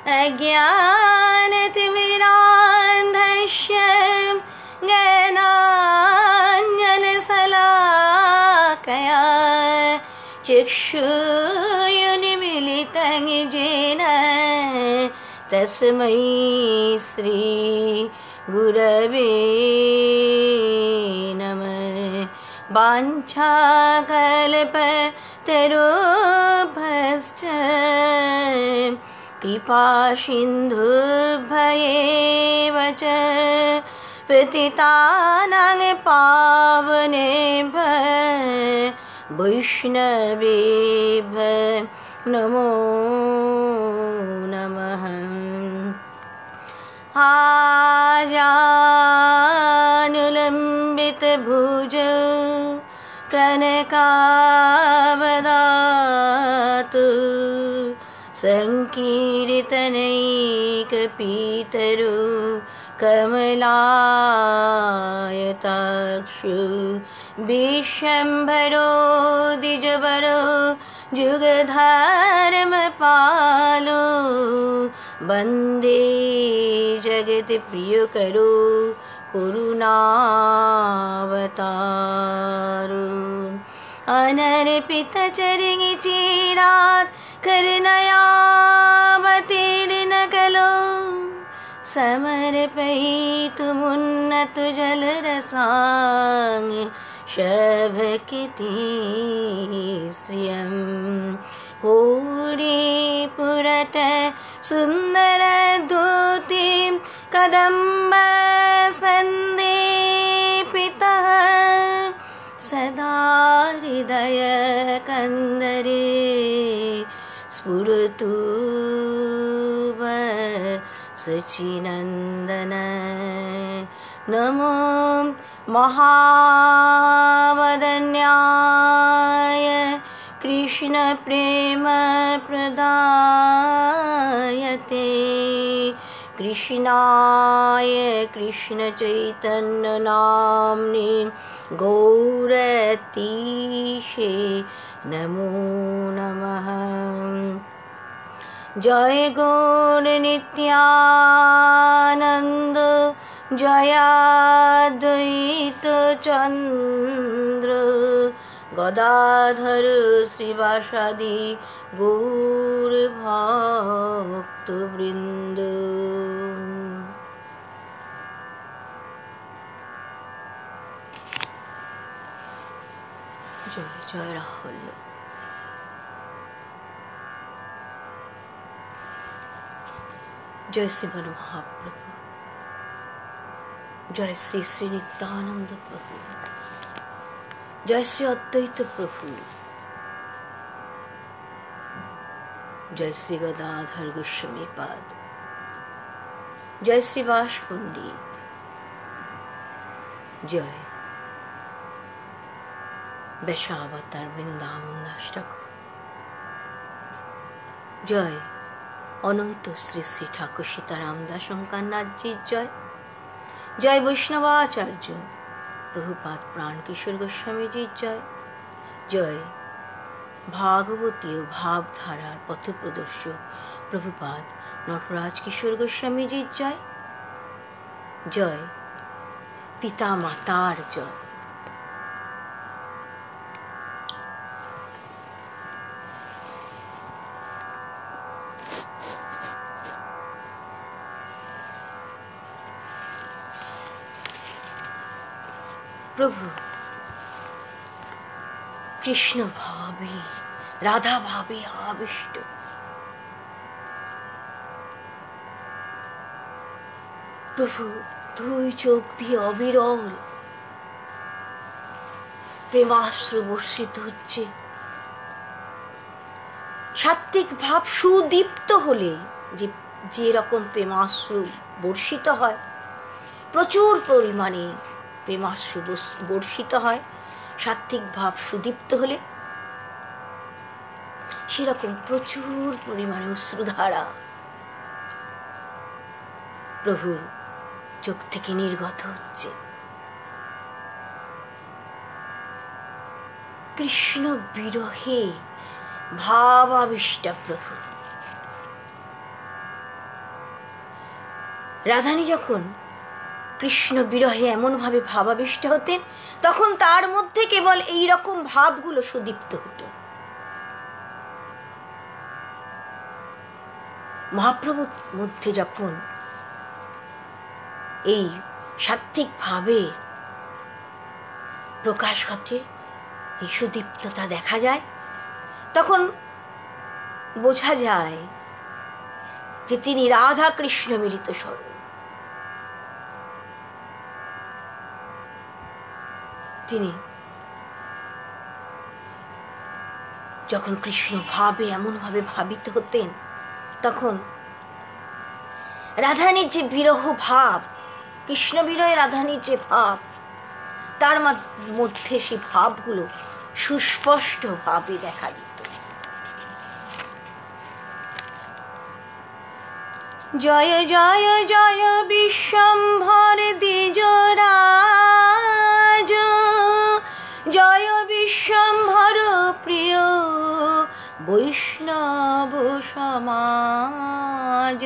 अज्ञानतिमिरान्धस्य ज्ञानाञ्जनशलाकया चक्षुरुन्मीलितं येन तस्मै श्री गुरवे नमः। वाञ्छाकल्पतरुभ्यश्च कृपासिन्धुभ्येव च पतितानां पावनेभ्यः वैष्णवेभ्यः नमो नमः। आजानुलम्बितभुजौ कनकावदातु संकीर्तनैकपीतरो कमलायताक्षु विश्वम्भरो द्विजवरो जुगधर्मपालो वन्दे जगत्प्रियकरो करुणावतारो। अनर्पितचरणचिरात् करनयावतीर्न कलो समर्पयितुमुन्नतजलरसां शभकिति श्रियं हूरिपुरट सुन्दरधूतिं कदम्बसन्देपितः सदा हृदयकन्दरे स्फुरतु सचिनन्दन। नमो महावदन्याय कृष्णप्रेमप्रदायते कृष्णाय कृष्णचैतन्यनाम्ने गौरतीशे नमो नमः। जय गौर नित्यानंद जय अद्वैत चंद्र गदाधर श्रीवासादि गौर भक्त वृंद। जय जय राहुल। जय श्री मनु महाप्रभु, जय श्री श्री नित्यानंद प्रभु, जय श्री अद्वैत प्रभु, जय श्री गदाधर गोस्वामी पाद, जय श्री वास पंडित, जय वैशावतार वृंदावन दास ठाकुर, जय अनंत श्री श्री ठाकुर सीताराम दास शंकरनाथ जी, जय जय वैष्णवाचार्य प्रभुपाद प्राण किशोर गोस्वामी जी, जय जय भागवती भावधारा पथ प्रदर्शक प्रभुपाद नटराज किशोर गोस्वामी जी, जय जय पिता मातार जय। प्रभु कृष्ण भावे राधा भावे आविष्ट प्रभु দুই চোখ দিয়ে অবিরল প্রেমাশ্রু বর্ষিত হচ্ছে। সাত্ত্বিক ভাব সুদীপ্ত হলে যে রকম প্রেমাশ্রু বর্ষিত হয়, প্রচুর পরিমাণে প্রেমাশ্রু বর্ষিত হয়, সাত্ত্বিক ভাব সুদীপ্ত হলে সেরকম প্রচুর পরিমাণে অশ্রুধারা প্রভুর চোখ থেকে নির্গত হচ্ছে। কৃষ্ণ বিরহে ভাবাবিষ্ট প্রভু রাধারানী যখন কৃষ্ণ বিরহে এমনভাবে ভাবাবিষ্ট হতেন, তখন তার মধ্যে কেবল এই রকম ভাবগুলো সুদীপ্ত হতো। মহাপ্রভুর মধ্যে যখন এই সাত্ত্বিক ভাবে প্রকাশ ঘটে, এই সুদীপ্ততা দেখা যায়, তখন বোঝা যায় যে তিনি রাধা কৃষ্ণ মিলিত স্বরূপ। তিনি যখন কৃষ্ণ ভাবে এমনভাবে ভাবিত হতেন, তখন রাধারানীর যে বিরহ ভাব, কৃষ্ণ বিরহে রাধারানীর যে ভাব, তার মধ্যে সেই ভাবগুলো সুস্পষ্ট ভাবে দেখা দিত। জয় জয় জয় বিশ্বম্ভর দ্বিজরাজ, জয় বিশ্বম্ভর প্রিয় বৈষ্ণব সমাজ,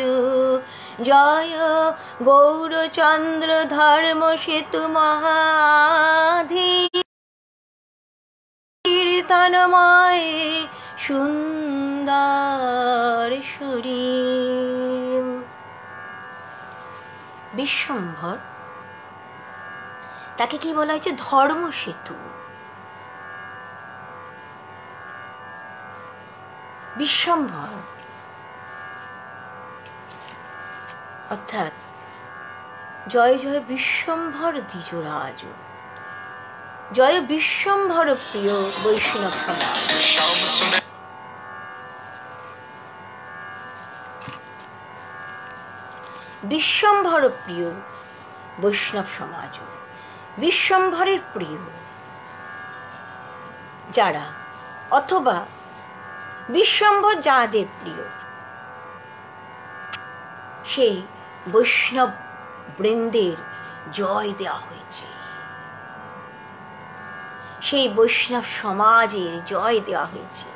জয় গৌরচন্দ্র ধর্ম সেতু মহাধি কীর্তনময় সুন্দর শরীর। বিশ্বম্ভর, তাকে কি বলা হয়েছে? ধর্ম সেতু। বিশ্বম্ভর অর্থাৎ জয় জয় বিশ্বম্ভর দ্বিজরাজ, জয় বিশ্বম্ভর প্রিয় বৈষ্ণব সমাজ। বিশ্বম্ভর প্রিয় বৈষ্ণব সমাজ, বিশ্বম্ভরের প্রিয় যারা, অথবা বিশ্বম্ভর যাদের প্রিয়, সেই বৈষ্ণব বৃন্দের জয় দেওয়া হয়েছে, সেই বৈষ্ণব সমাজের জয় দেওয়া হয়েছে।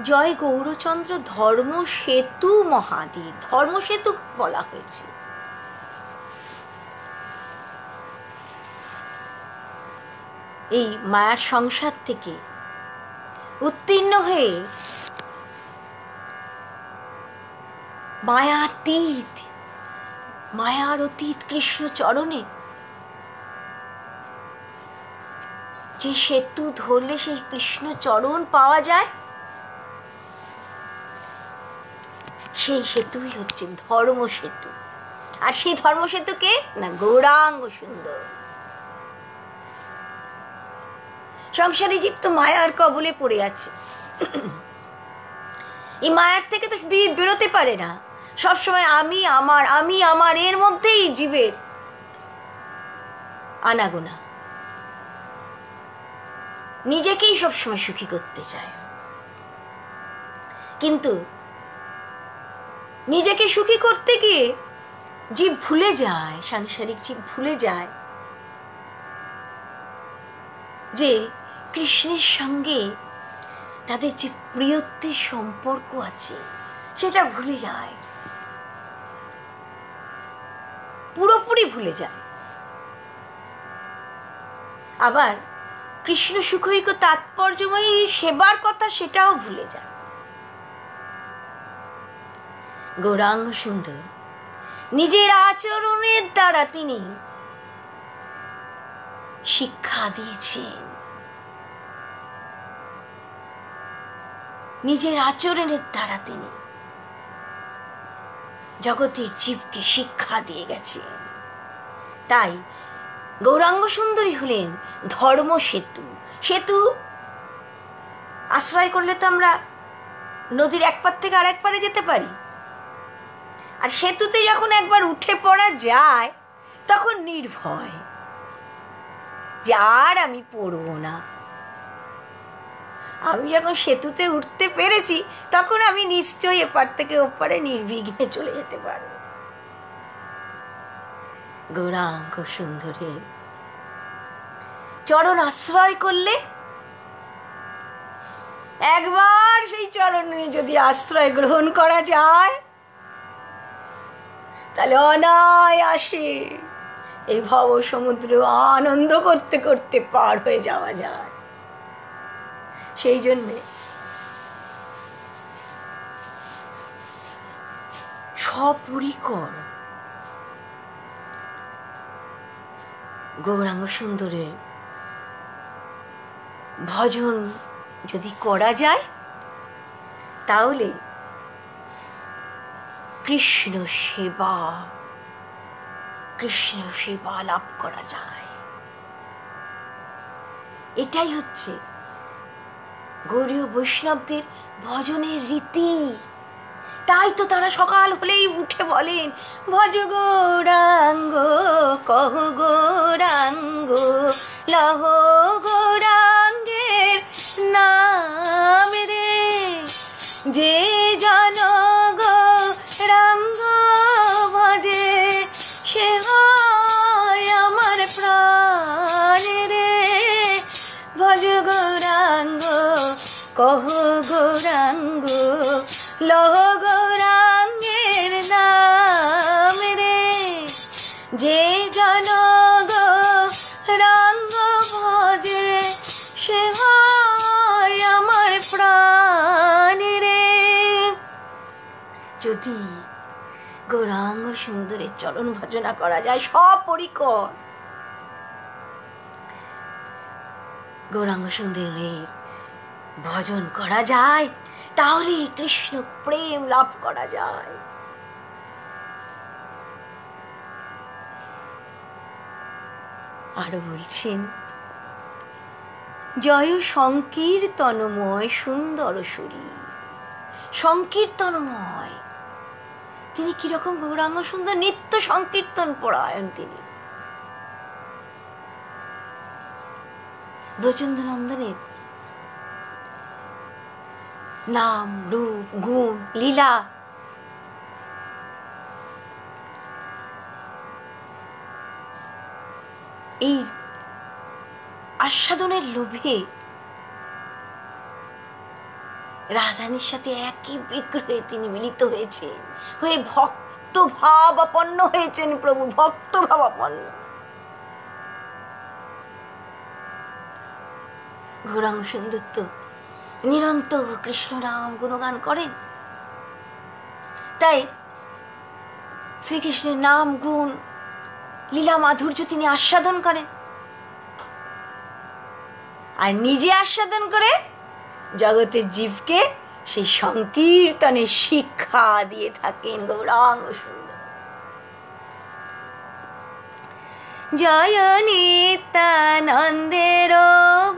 জয় গৌরচন্দ্র ধর্ম সেতু মহাদীপ, ধর্ম সেতু বলা হয়েছে। এই মায়ার সংসার থেকে উত্তীর্ণ হয়ে মায়াতীত, মায়ার অতীত কৃষ্ণ চরণে যে সেতু ধরলে সেই কৃষ্ণ চরণ পাওয়া যায়, সেই সেতুই হচ্ছে ধর্ম সেতু। আর সেই ধর্ম সেতু কে না? গৌরাঙ্গ সুন্দর। সংসারী জীব তো মায়ার কবলে পড়ে আছে, এই মায়ার থেকে তো বেরোতে পারে না। সবসময় আমি আমার, আমি আমার, এর মধ্যেই জীবের আনাগোনা। নিজেকেই সবসময় সুখী করতে চায়, কিন্তু নিজেকে সুখী করতে গিয়ে জীব ভুলে যায়, সাংসারিক জীব ভুলে যায় যে কৃষ্ণের সঙ্গে তাদের যে প্রিয়ত্বের সম্পর্ক আছে সেটা ভুলে যায়, পুরোপুরি ভুলে যায়। আবার কৃষ্ণ সুখৈক তাৎপর্যময়ী সেবার কথা সেটাও ভুলে যায়। গৌরাঙ্গ সুন্দর নিজের আচরণের দ্বারা তিনি শিক্ষা দিয়েছেন, নিজের আচরণের দ্বারা তিনি জগতের জীবকে শিক্ষা দিয়ে গেছেন। তাই গৌরাঙ্গ সুন্দরী হলেন ধর্ম সেতু। সেতু আশ্রয় করলে তো আমরা নদীর এক পার থেকে আরেক পারে যেতে পারি, আর সেতুতে যখন একবার উঠে পড়া যায় তখন নির্ভয় যে আর আমি পড়ব না। আমি যখন সেতুতে উঠতে পেরেছি তখন আমি নিশ্চয়ই এপার থেকে ওপারে নির্বিঘ্নে চলে যেতে পারব। গৌরাঙ্গ সুন্দরের চরণ আশ্রয় করলে একবার সেই চরণে যদি আশ্রয় গ্রহণ করা যায় তাহলে অনায়াসে এই ভব সমুদ্র আনন্দ করতে করতে পার হয়ে যাওয়া যায়। সেই জন্যে সপরিকর গৌরাঙ্গ সুন্দরের ভজন যদি করা যায় তাহলে কৃষ্ণ সেবা লাভ করা যায়। এটাই হচ্ছে গৌড়ীয় বৈষ্ণবদের ভজনের রীতি। তাই তো তারা সকাল হলেই উঠে বলেন, ভজ গৌরাঙ্গ কহ গৌরাঙ্গ লহ গৌরাঙ্গের নাম রে, যে জন গৌরাঙ্গ ভজে সে হয় আমার প্রাণ রে। ভজ গৌরাঙ্গ কহ গৌরাঙ্গ লহ গৌরাঙ্গের নাম রে, যে জন গৌরাঙ্গ ভজে সে হয় আমার প্রাণ রে। যদি গৌরাঙ্গ সুন্দরের চরণ ভজনা করা যায়, সপরিকর গৌরাঙ্গ সুন্দরের ভজন করা যায়, তাহলে কৃষ্ণ প্রেম লাভ করা যায়। আরো বলছেন, জয় সংকীর্তনময় সুন্দর শরীর। সংকীর্তনময় তিনি কিরকম? গৌরাঙ্গ সুন্দর নিত্য সংকীর্তন পরায়ণ। তিনি ব্রজেন্দ্র নন্দনের নাম, রূপ, গুণ, লীলা এই আস্বাদনের লোভে রাধারানীর সাথে একই বিগ্রহে তিনি মিলিত হয়েছেন, হয়ে ভক্ত ভাবাপন্ন হয়েছেন। প্রভু ভক্ত ভাবাপন্ন। গৌরাঙ্গ সুন্দর তো নিরন্তর কৃষ্ণ নাম গুণগান করেন। তাই শ্রীকৃষ্ণের নাম, গুণ, লীলা মাধুর্য তিনি আস্বাদন করেন, আর নিজে আস্বাদন করে জগতের জীবকে সেই সংকীর্তনের শিক্ষা দিয়ে থাকেন গৌরাঙ্গ সুন্দর। জয় নিত্যানন্দের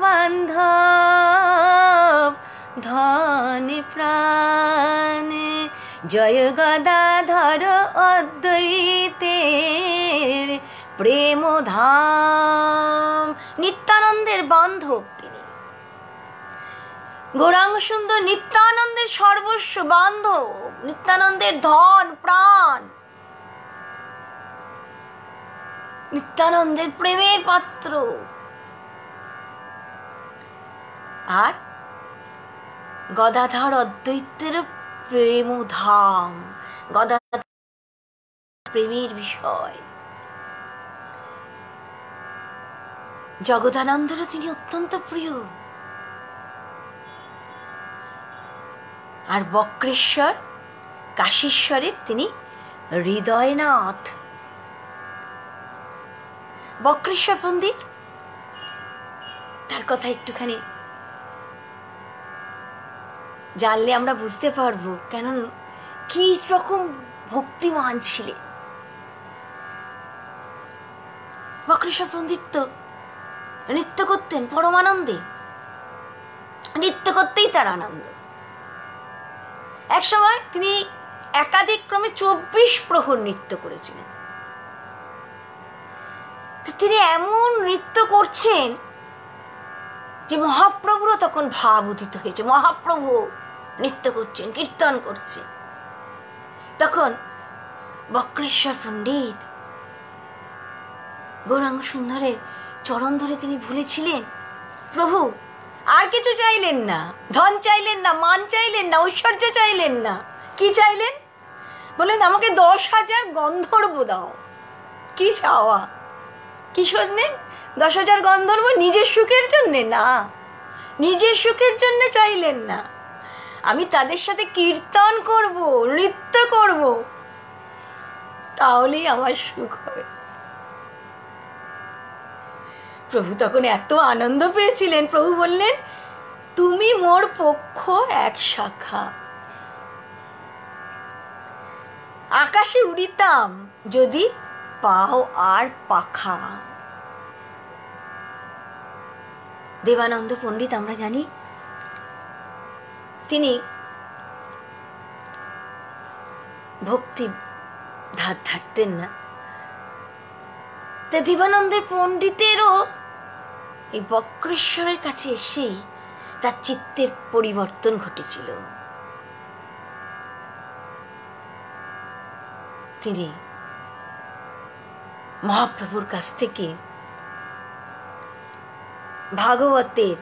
বান্ধব ধন প্রাণে, জয় গদাধর অদ্বৈতের প্রেম ধাম। নিত্যানন্দের বান্ধব তিনি। গৌরাঙ্গ সুন্দর নিত্যানন্দের সর্বস্ব বান্ধব, নিত্যানন্দের ধন প্রাণ, নিত্যানন্দের প্রেমের পাত্র। আর গদাধর অদ্বৈতের প্রেম ধাম, গদাধর প্রেমের বিষয়। জগদানন্দেরও তিনি অত্যন্ত প্রিয়। আর বক্রেশ্বর কাশীশ্বরের তিনি হৃদয়নাথ। বক্রেশ্বর পণ্ডিত, তার কথা একটুখানি জানলে আমরা বুঝতে পারবো কেন কি রকম ভক্তিমান ছিলেন। বক্রেশ্বর পণ্ডিত তো নৃত্য করতেন পরমানন্দে, নৃত্য করতেই তার আনন্দ। এক সময় তিনি একাধিক ক্রমে 24 প্রহর নৃত্য করেছিলেন। তিনি এমন নৃত্য করছেন যে মহাপ্রভুরও তখন ভাব উদিত হয়েছে। মহাপ্রভু নৃত্য করছেন, কীর্তন করছেন। তখন বক্রেশ্বর পণ্ডিত গৌরাঙ্গ সুন্দরের চরণ ধরে তিনি বলেছিলেন, প্রভু আর কিছু চাইলেন না, ধন চাইলেন না, মান চাইলেন না, ঐশ্বর্য চাইলেন না। কি চাইলেন? বললেন আমাকে 10,000 গন্ধর্ব দাও। কি চাওয়া? কি শোনেন? 10,000 গন্ধর্ব নিজের সুখের জন্যে না, নিজের সুখের জন্য চাইলেন না। আমি তাদের সাথে কীর্তন করব, নৃত্য করব, তাহলেই আমার সুখ হবে। প্রভু তখন এত আনন্দ পেয়েছিলেন, প্রভু বললেন তুমি মোর পক্ষ এক শাখা। আকাশে উড়িতাম যদি পাও আর পাখা। দেবানন্দ পণ্ডিত আমরা জানি তিনি ভক্তি ধার ধারতেন না। তা দেবানন্দ পণ্ডিতেরও এই বক্রেশ্বরের কাছে এসেই তার চিত্তের পরিবর্তন ঘটেছিল। তিনি মহাপ্রভুর কাছ থেকে ভাগবতের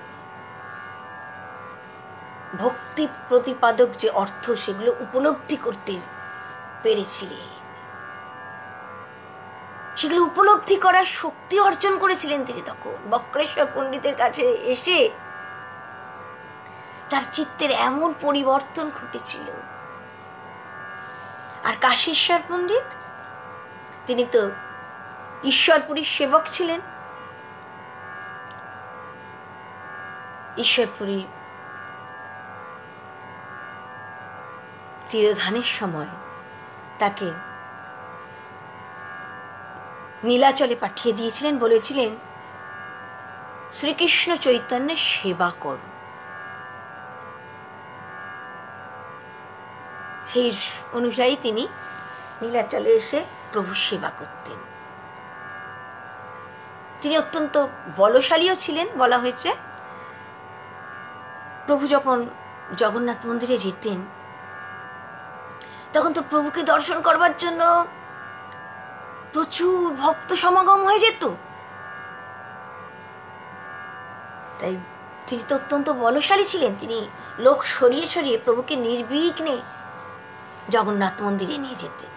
ভক্তি প্রতিপাদক যে অর্থ, সেগুলো উপলব্ধি করতে পেরেছিলেন। সেগুলো উপলব্ধি করার শক্তি অর্জন করেছিলেন তিনি। তখন বক্রেশ্বর পণ্ডিতের কাছে এসে তার চিত্তের এমন পরিবর্তন ঘটেছিল। আর কাশীশ্বর পণ্ডিত তিনি তো ঈশ্বরপুরীর সেবক ছিলেন। ঈশ্বরপুরী তিরোধানের সময় তাকে নীলাচলে পাঠিয়ে দিয়েছিলেন, বলেছিলেন শ্রীকৃষ্ণ চৈতন্যের সেবা কর। সেই অনুযায়ী তিনি নীলাচলে এসে প্রভুর সেবা করতেন। তিনি অত্যন্ত বলশালীও ছিলেন। বলা হয়েছে প্রভু যখন জগন্নাথ মন্দিরে যেতেন তখন তো প্রভুকে দর্শন করবার জন্য প্রচুর ভক্ত সমাগম হয়ে যেত। তাই তিনি তো অত্যন্ত বলশালী ছিলেন। তিনি লোক সরিয়ে সরিয়ে প্রভুকে নির্বিঘ্নে জগন্নাথ মন্দিরে নিয়ে যেতেন।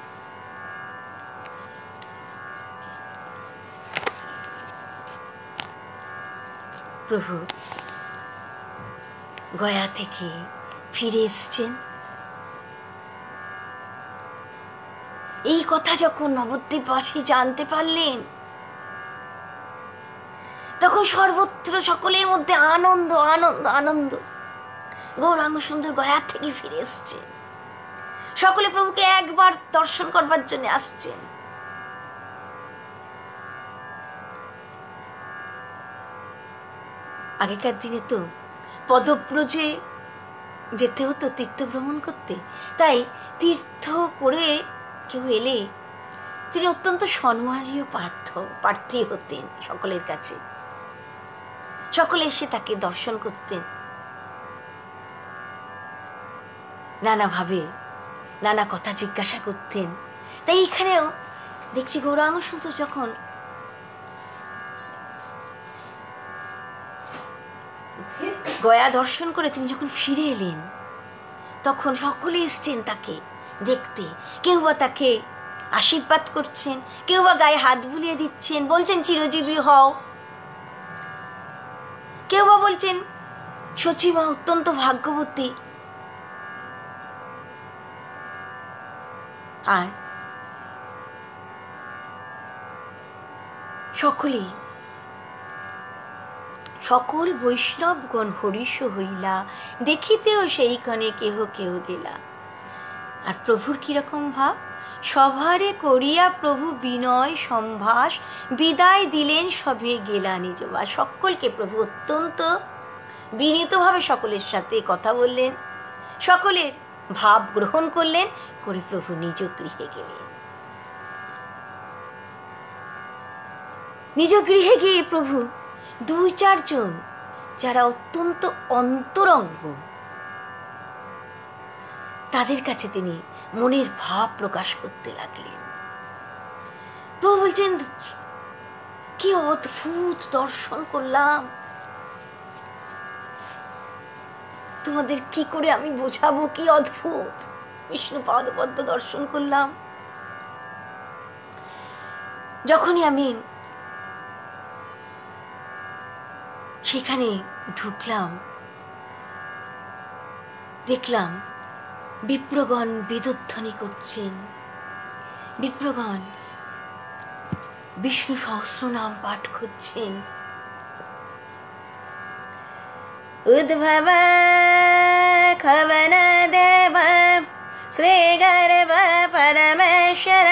প্রভু গয়া থেকে ফিরে এসছেন, এই কথা যখন নবদ্বীপবাসী জানতে পারলেন তখন সর্বত্র সকলের মধ্যে আনন্দ আনন্দ আনন্দ। গৌরাঙ্গ সুন্দর গয়া থেকে ফিরে এসছে, সকলে প্রভুকে একবার দর্শন করবার জন্য আসছেন। আগেকার দিনে তো পদব্রজে যেতে হতো তীর্থ ভ্রমণ করতে, তাই তীর্থ করে কেউ এলে তিনি অত্যন্ত সম্মানীয় প্রার্থী হতেন সকলের কাছে। সকলে এসে তাকে দর্শন করতেন, নানাভাবে নানা কথা জিজ্ঞাসা করতেন। তাই এখানেও দেখছি গৌরাঙ্গ সুন্দর যখন গয়া দর্শন করে তিনি যখন ফিরে এলেন তখন সকলে এসছেন তাকে দেখতে। কেউ বা তাকে আশীর্বাদ করছেন, কেউ বা গায়ে হাত বুলিয়ে দিচ্ছেন, বলছেন চিরজীবী হও। কেউ বা বলছেন সচিমা অত্যন্ত ভাগ্যবতী। আর সকলেই সকল বৈষ্ণবগণ হরিষ হইলা, দেখিতেও সেইখানে কেহ কেহ গেলা। আর প্রভুর কিরকম ভাব? সভারে করিয়া প্রভু বিনয় সম্ভাস, বিদায় দিলেন সবে গেলা নিজ বাস। সকলকে প্রভু অত্যন্ত বিনীতভাবে সকলের সাথে কথা বললেন, সকলের ভাব গ্রহণ করলেন, করে প্রভু নিজ গৃহে গেলেন। নিজ গৃহে গিয়ে প্রভু 2-4 জন যারা অত্যন্ত অন্তরঙ্গ তাদের কাছে তিনি মনের ভাব প্রকাশ করতে লাগলেন। প্রভু বলছেন কি অদ্ভুত দর্শন করলাম, তোমাদের কি করে আমি বোঝাবো, কি অদ্ভুত। বিষ্ণু পাদপদ্ম দর্শন করলাম। যখনই আমি সেখানে ঢুকলাম, দেখলাম বিপ্রগণ বেদধ্বনি করছেন। বিপ্রগণ বিষ্ণু সহস্রনাম পাঠ করছেন। উদ্ভব খবন দেব শ্রী গর্ভ পরমেশ্বর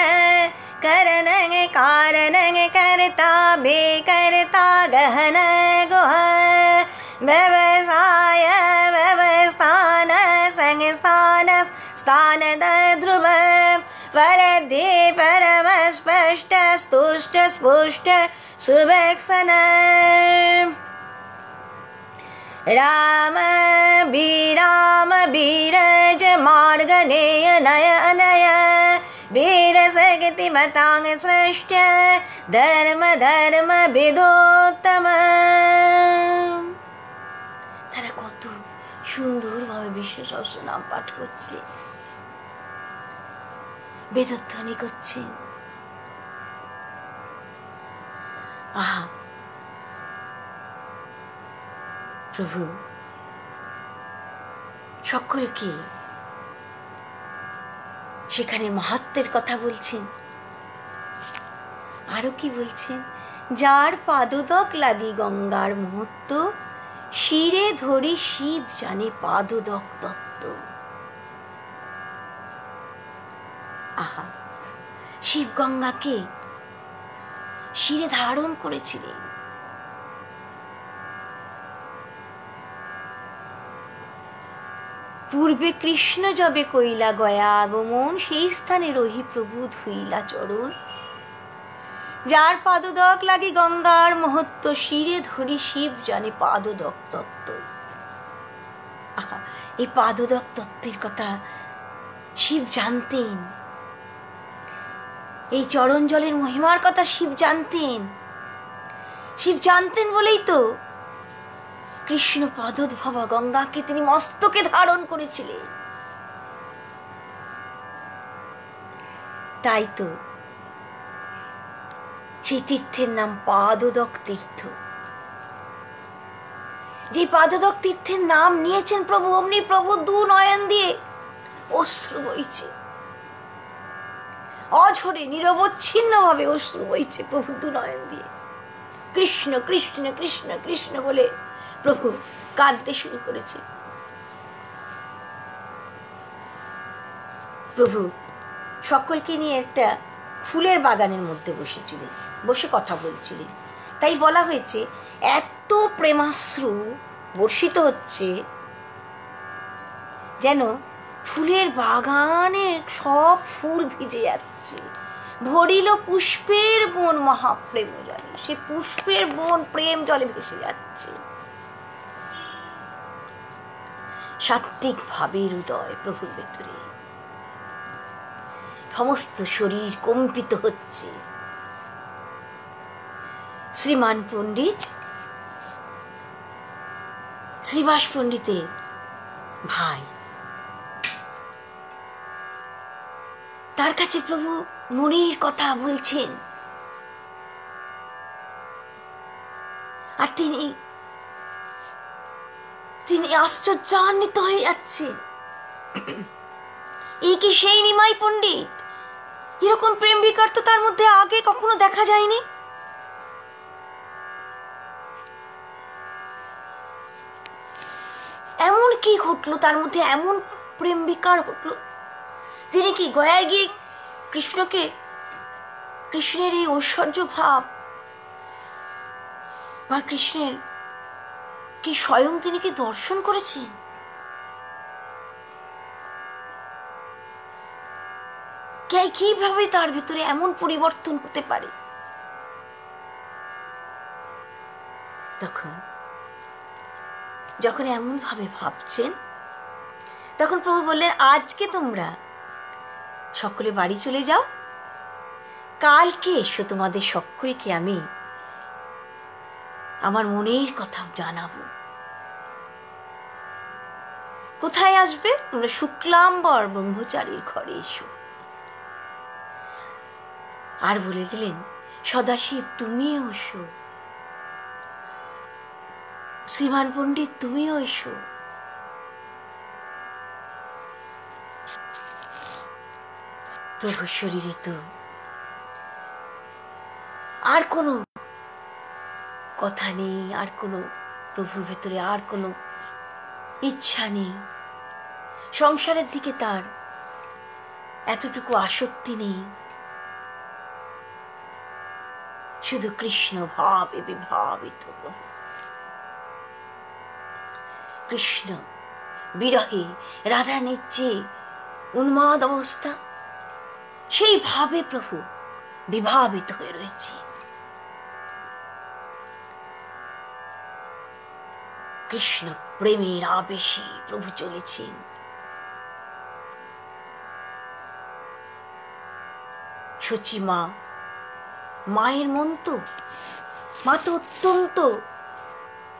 करणं कारणं कर्ता बेकर्ता गहन गुह व्यवसाय व्यवस्थान संस्थान स्थान ध्रुव वरदे परम स्पष्ट स्तुष्ट स्पुष्ट सुभक्षण राम बीराम बीरज मार्गनेय नय अनय वीर सगति मतांग श्रेष्ठ धर्म धर्म विदोत्तम। তারা কত সুন্দরভাবে বিষ্ণু সহস্রনাম পাঠ করছে, বেদধ্বনি করছে। আহা প্রভু সকলকে সেখানে মাহাত্ম্যের কথা বলছেন। আরো কি বলছেন? যার পাদোদক লাগি গঙ্গার মহত্ব, শিরে ধরি শিব জানে পাদোদক তত্ত্ব। আহা, শিব গঙ্গাকে শিরে ধারণ করেছিলেন। পূর্বে কৃষ্ণ যবে কইলা গয়া আগমন, সেই স্থানে রহি প্রভু ধুইলা চরণ। যার পাদোদক লাগি গঙ্গার মহত্ব, শিরে ধরি শিব জানে পাদোদক তত্ত্ব। আহা, এই পাদোদক তত্ত্বের কথা শিব জানতেন। এই চরণ জলের মহিমার কথা শিব জানতেন। শিব জানতেন বলেই তো কৃষ্ণ পাদোদ্ভবা গঙ্গাকে তিনি মস্তকে ধারণ করেছিলেন। তাই তো সেই তীর্থের নাম পাদোদক তীর্থ। যে পাদোদক তীর্থের নাম নিয়েছেন প্রভু, অমনি প্রভু দু নয়ন দিয়ে অশ্রু বইছে, অঝরে নিরবচ্ছিন্ন ভাবে অশ্রু বইছে প্রভু দু নয়ন দিয়ে। কৃষ্ণ কৃষ্ণ কৃষ্ণ কৃষ্ণ বলে প্রভু কাঁদতে শুরু করেছে। প্রভু সকলকে নিয়ে একটা ফুলের বাগানের মধ্যে বসেছিলেন, বসে কথা বলছিলেন। তাই বলা হয়েছে এত প্রেমাশ্রু বর্ষিত হচ্ছে যেন ফুলের বাগানে সব ফুল ভিজে যাচ্ছে। ভরিল পুষ্পের বন মহাপ্রেম জলে, সে পুষ্পের বন প্রেম জলে ভেসে যাচ্ছে। সাত্ত্বিক ভাবের উদয় প্রভুর ভেতরে, সমস্ত শরীর কম্পিত হচ্ছে। শ্রীমান পণ্ডিত, শ্রীবাস পণ্ডিতের ভাই, তার কাছে প্রভু মনির কথা বলছেন। আর তিনি আশ্চর্যান্বিত হয়ে যাচ্ছেন। এই কি সেই নিমাই পণ্ডিত? এরকম প্রেম বিকার তো তার মধ্যে আগে কখনো দেখা যায়নি। এমন কি ঘটলো তার মধ্যে, এমন প্রেম বিকার ঘটলো? তিনি কি গয়ায় গিয়ে কৃষ্ণের এই ঐশ্বর্য ভাব বা কৃষ্ণের কি স্বয়ং তিনি কি দর্শন করেছেন? কিভাবে তার ভিতরে এমন পরিবর্তন হতে পারে? যখন এমন ভাবে ভাবছেন, তখন প্রভু বললেন, আজকে তোমরা সকলে বাড়ি চলে যাও, কালকে এসো, তোমাদের সকলকে আমি আমার মনের কথা জানাবো। কোথায় আসবে? তোমরা শুক্লাম্বর ব্রহ্মচারীর ঘরে এসো। আর বলে দিলেন, সদাশিব তুমিও এসো, শ্রীমান পণ্ডিত তুমিও এসো। প্রভুর শরীরে তো আর কোনো কথা নেই, আর কোনো প্রভুর ভেতরে আর কোনো ইচ্ছা নেই, সংসারের দিকে তার এতটুকু আসক্তি নেই, শুধু কৃষ্ণ ভাবে বিভাবিত। কৃষ্ণ বিরহে রাধারানীর যে উন্মাদ অবস্থা, সেই ভাবে প্রভু বিভাবিত হয়ে রয়েছে। কৃষ্ণ প্রেমের আবেশে প্রভু চলেছেন। সচি মা, মায়ের মন তো, মা তো অত্যন্ত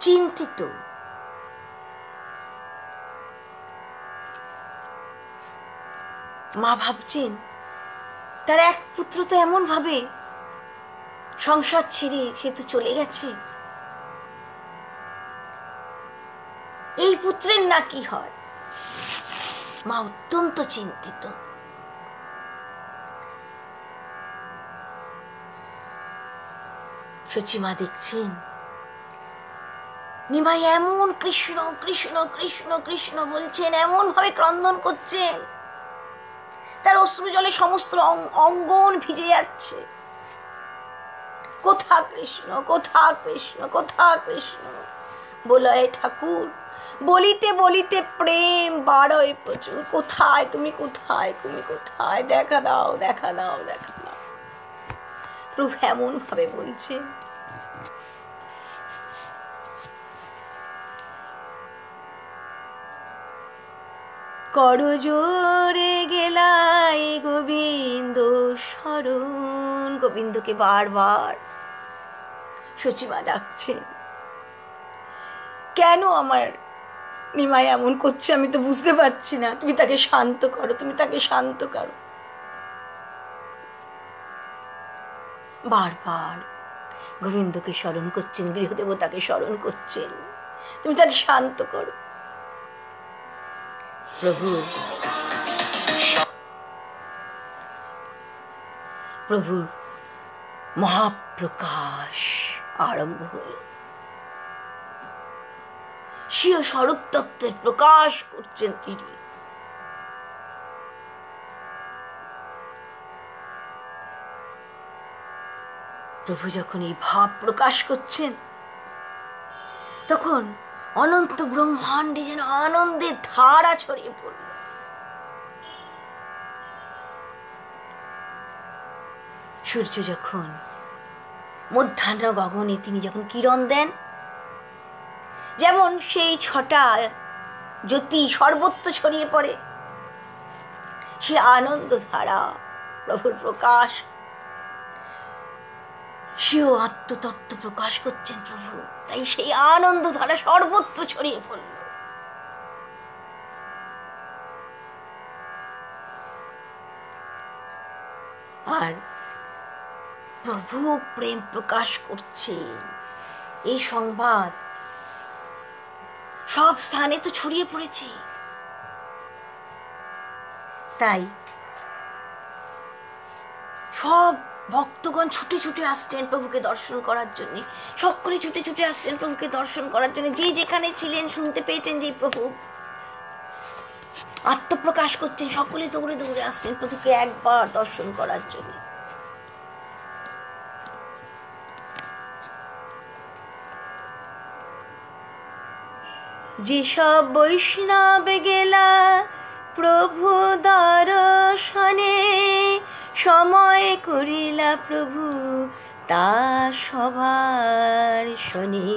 চিন্তিত। মা ভাবছেন তার এক পুত্র তো এমন ভাবে সংসার ছেড়ে সে তো চলে গেছে, এই পুত্রের না কি হয়? মা অত্যন্ত চিন্তিত। সচিমা দেখছেন নিমাই এমন কৃষ্ণ কৃষ্ণ কৃষ্ণ কৃষ্ণ বলছেন, এমন ভাবে ক্রন্দন করছেন, তার অশ্রু জলে সমস্ত অঙ্গন ভিজে যাচ্ছে। কোথা কৃষ্ণ, কোথা কৃষ্ণ, কোথা কৃষ্ণ বলয় ঠাকুর, বলিতে বলিতে প্রেম বাড়য় প্রচুর। কোথায় তুমি, কোথায় তুমি, কোথায়? দেখা দাও, দেখা দাও, দেখা দাও। প্রভু এমন ভাবে বলছে। করজোরে গেলাই গোবিন্দ শরণ। গোবিন্দকে বারবার সচিমা ডাকছেন। কেন আমার নিমাই এমন করছে আমি তো বুঝতে পারছি না, তুমি তাকে শান্ত করো, তুমি তাকে শান্ত করো। বারবার গোবিন্দকে স্মরণ করছেন, গৃহদেবতাকে স্মরণ করছেন, তুমি তাকে শান্ত করো। প্রভুর মহাপ্রকাশ আরম্ভ হল। স্বীয় স্বরূপ তত্ত্বের প্রকাশ করছেন তিনি। প্রভু যখন এই ভাব প্রকাশ করছেন, তখন অনন্ত ব্রহ্মাণ্ডে যেন আনন্দের ধারা ছড়িয়ে পড়ল। সূর্য যখন মধ্যাহ্ন গগনে তিনি যখন কিরণ দেন, যেমন সেই ছটা জ্যোতি সর্বত্র ছড়িয়ে পড়ে, সে আনন্দ ধারা প্রভুর প্রকাশ, সেও আত্মতত্ত্ব প্রকাশ করছেন প্রভু, তাই সেই আনন্দ ধারা সর্বত্র ছড়িয়ে পড়ল। আর প্রভু প্রেম প্রকাশ করছেন, এই সংবাদ সব স্থানে তো ছড়িয়ে পড়েছে। তাই সব ভক্তগণ ছুটে ছুটে আসছেন প্রভুকে দর্শন করার জন্য, সকলে ছুটে ছুটে আসছেন প্রভুকে দর্শন করার জন্য। যে যেখানে ছিলেন শুনতে পেয়েছেন যে প্রভু আত্মপ্রকাশ করছেন, সকলে দৌড়ে দৌড়ে আসছেন প্রভুকে একবার দর্শন করার জন্য। যেসব বৈষ্ণব গেলা প্রভু দর্শনে, সময় করিলা প্রভু তা সবার শোনে।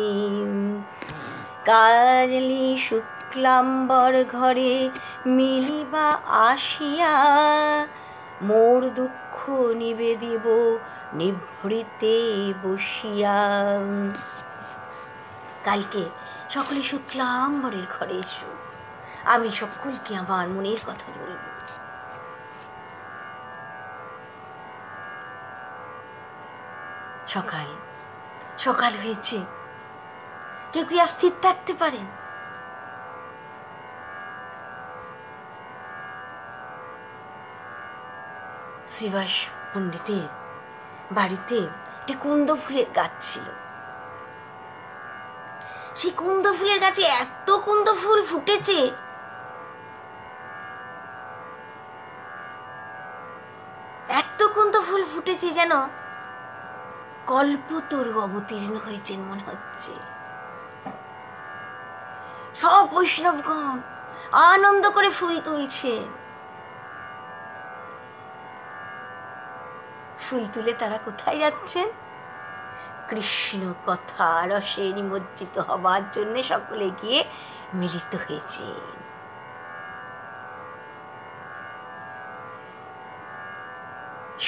কাজলি শুক্লাম্বর ঘরে মিলিবা আসিয়া, মোর দুঃখ নিবেদিব নিভৃতে বসিয়া। কালকে সকলে শুক্লাম্বরের ঘরে এসো, আমি সকলকে আমার মনের কথা বলব। সকাল সকাল হয়েছে, কেউ কি আর স্থির থাকতে পারেন? শ্রীবাস পণ্ডিতের বাড়িতে একটা কুন্দ ফুলের গাছ ছিল। সেই কুন্দ ফুলের গাছে এত কুন্দ ফুল ফুটেছে, এত কুন্দ ফুল ফুটেছে যেন কল্পতরু অবতীর্ণ হয়েছেন মনে হচ্ছে। সব বৈষ্ণবগণ আনন্দ করে ফুল তুলছে। ফুল তুলে তারা কোথায় যাচ্ছেন? কৃষ্ণ কথা রসে নিমজ্জিত হবার জন্য সকলে গিয়ে মিলিত হয়েছে।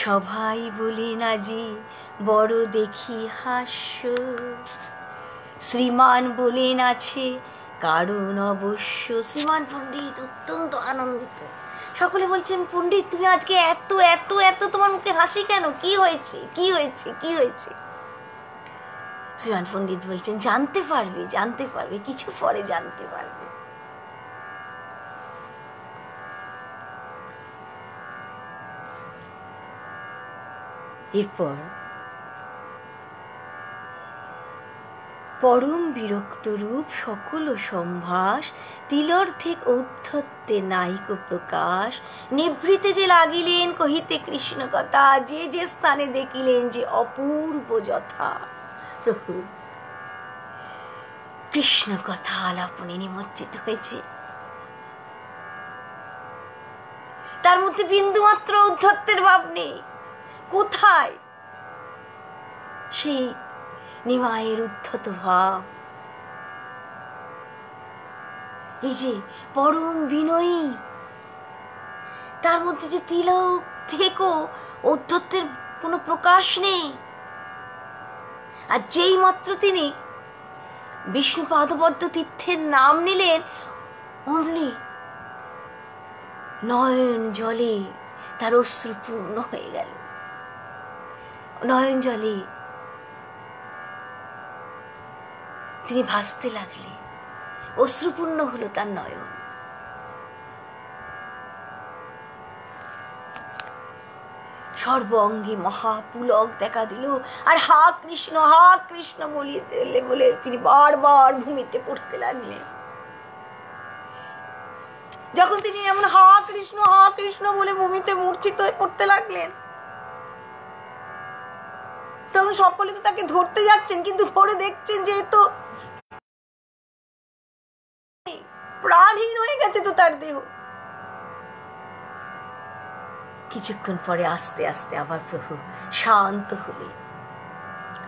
সবাই বলেন আজি বড় দেখি হাস্য, শ্রীমান বলেন আছে কারণ অবশ্য। শ্রীমান পণ্ডিত অত্যন্ত আনন্দিত। সকলে বলছেন, পণ্ডিত তুমি আজকে এত এত এত তোমার মুখে হাসি কেন? কি হয়েছে, কি হয়েছে, কি হয়েছে? শ্রীমান পণ্ডিত বলছেন, জানতে পারবে, জানতে পারবে, কিছু পরে জানতে পারবে। এরপর পরম বিরক্ত রূপ সকল সম্ভাস, তিলর্থে ঔদ্ধত্যে নাইক প্রকাশ। নিভৃতে যে লাগিলেন কহিতে কৃষ্ণ কথা, যে যে স্থানে দেখিলেন যে অপূর্ব যথা। প্রভু কৃষ্ণ কথা আলাপনে নিমজ্জিত হয়েছে, তার মধ্যে বিন্দুমাত্র ঔদ্ধত্যের ভাব নেই। কোথায় সেই নিমায়ের উদ্ধত ভাব? এই যে পরম বিনয়ী, তার মধ্যে যে তিলক থেকেও ঔদ্ধত্যের কোনো প্রকাশ নেই। আর যেই মাত্র তিনি বিষ্ণু পাদপদ্ম তীর্থের নাম নিলেন, অমনি নয়ন জলে তার অশ্রুপূর্ণ হয়ে গেল। নয়ন জলে তিনি ভাসতে লাগলেন, অশ্রুপূর্ণ হলো তার নয়ন। সর্ব অঙ্গে মহাপুলক দেখা দিল, আর হা কৃষ্ণ বলে তিনি বারবার ভূমিতে পড়তে লাগলেন। যখন তিনি এমন হা কৃষ্ণ বলে ভূমিতে মূর্ছিত হয়ে পড়তে লাগলেন, তখন সকলে তো তাকে ধরতে যাচ্ছেন, কিন্তু ধরে দেখছেন যে তো প্রাণহীন হয়ে গেছে তো তার দেহ। কিছুক্ষণ পরে আস্তে আস্তে আবার প্রভু শান্ত হলেন।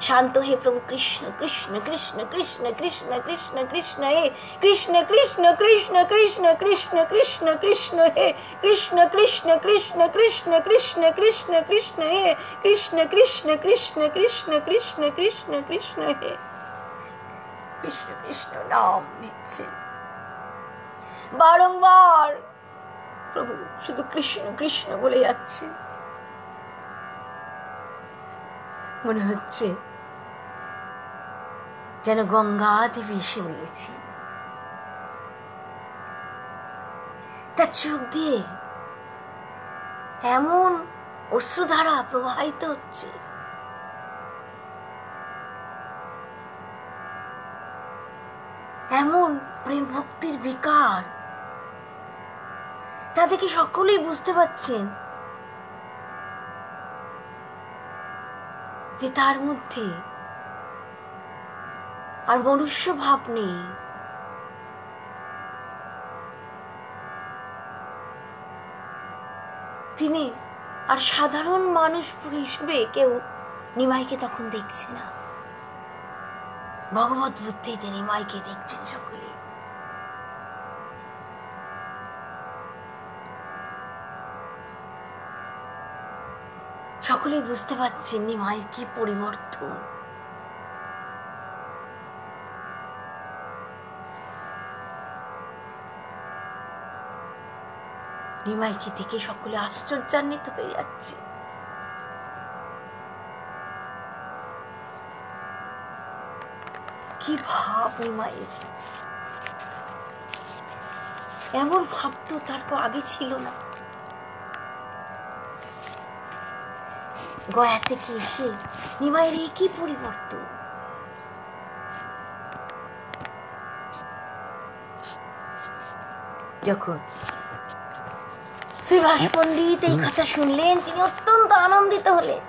শান্ত হে প্রভু কৃষ্ণ কৃষ্ণ কৃষ্ণ কৃষ্ণ কৃষ্ণ কৃষ্ণ কৃষ্ণ হে কৃষ্ণ কৃষ্ণ কৃষ্ণ কৃষ্ণ কৃষ্ণ কৃষ্ণ কৃষ্ণ হে কৃষ্ণ কৃষ্ণ কৃষ্ণ কৃষ্ণ কৃষ্ণ কৃষ্ণ কৃষ্ণ হে কৃষ্ণ কৃষ্ণ কৃষ্ণ কৃষ্ণ কৃষ্ণ কৃষ্ণ কৃষ্ণ হে। কৃষ্ণ কৃষ্ণ নাম নিচ্ছে বারংবার। প্রভু শুধু কৃষ্ণ কৃষ্ণ বলে যাচ্ছে। মনে হচ্ছে যেন গঙ্গা দেবী এসে মিলেছি। তার চোখ দিয়ে এমন অশ্রুধারা প্রবাহিত হচ্ছে, এমন প্রেম ভক্তির বিকার, তা দেখে সকলেই বুঝতে পারছেন যে তার মধ্যে আর মনুষ্য ভাব নেই। তিনি আর সাধারণ মানুষ হিসেবে কেউ নিমাইকে তখন দেখছে না, ভগবত বুদ্ধিতে নিমাইকে দেখছেন সকলে। সকলেই বুঝতে পারছেন নিমাইয়ের কি পরিবর্তন। নিমাইকে দেখে সকলে আশ্চর্যান্বিত হয়ে যাচ্ছে। কি ভাব নিমাইয়ের! এমন ভাব তো তার আগে ছিল না। গয়া থেকে এসে নিমাইয়ের কি পরিবর্তন! যখন শ্রীবাস পণ্ডিত এই কথা শুনলেন, তিনি অত্যন্ত আনন্দিত হলেন।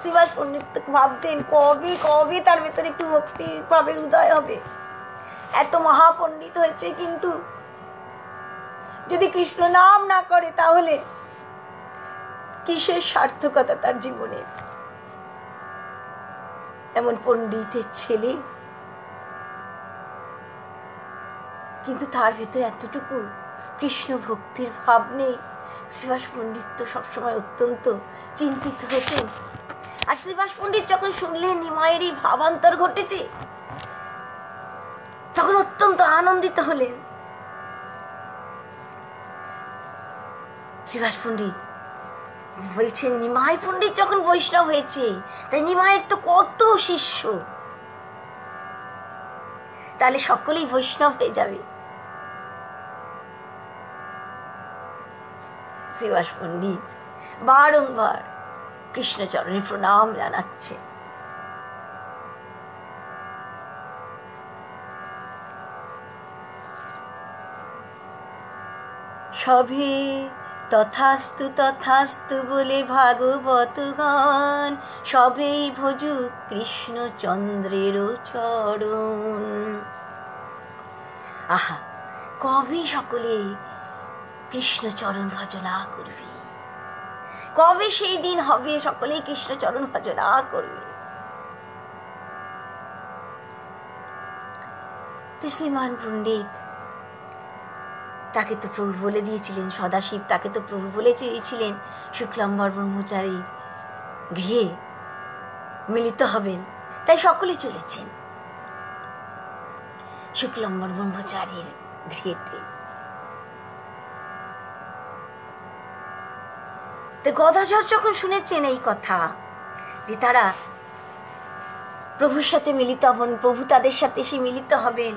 শ্রীবাস পণ্ডিত ভাবতেন কবে কবে তার ভেতরে একটু ভক্তি ভাবের উদয় হবে। এত মহাপণ্ডিত হয়েছে, কিন্তু যদি কৃষ্ণ নাম না করে তাহলে কিসের সার্থকতা তার জীবনের? এমন পণ্ডিতের ছেলে, কিন্তু তার ভেতরে এতটুকু কৃষ্ণ ভক্তির ভাব নেই। শ্রীবাস পণ্ডিত তো সবসময় অত্যন্ত চিন্তিত হতেন। আর শ্রীবাস পণ্ডিত যখন শুনলেন নিমাইয়ের এই ভাবান্তর ঘটেছে, তখন অত্যন্ত আনন্দিত হলেন। শ্রীবাস পণ্ডিত বলছেন, নিমাই পণ্ডিত যখন বৈষ্ণব হয়েছে, তাই নিমাইয়ের তো কত শিষ্য, তাহলে সকলেই বৈষ্ণব হয়ে যাবে। শ্রীবাস পণ্ডিত বারংবার কৃষ্ণচরণের প্রণাম জানাচ্ছে। সবে তথাস্তু তথাস্তু বলে ভাগবত গান, সবেই ভজুক কৃষ্ণচন্দ্রের চরণ। আহা, কবে সকলে কৃষ্ণচরণ ভজনা করবে, কবে সেই দিন হবে সকলেই কৃষ্ণচরণ ভজনা করবে। শ্রীমান পণ্ডিত, তাকে তো প্রভু বলে দিয়েছিলেন, সদাশিব তাকে তো প্রভু বলে চেয়েছিলেন শুক্লাম্বর ব্রহ্মচারী গৃহে মিলিত হবেন, তাই সকলে চলেছেন শুক্লাম্বর ব্রহ্মচারীর গৃহেতে। গদাধর যখন শুনেছেন এই কথা যে তারা প্রভুর সাথে মিলিত হবেন, প্রভু তাদের সাথে এসে মিলিত হবেন,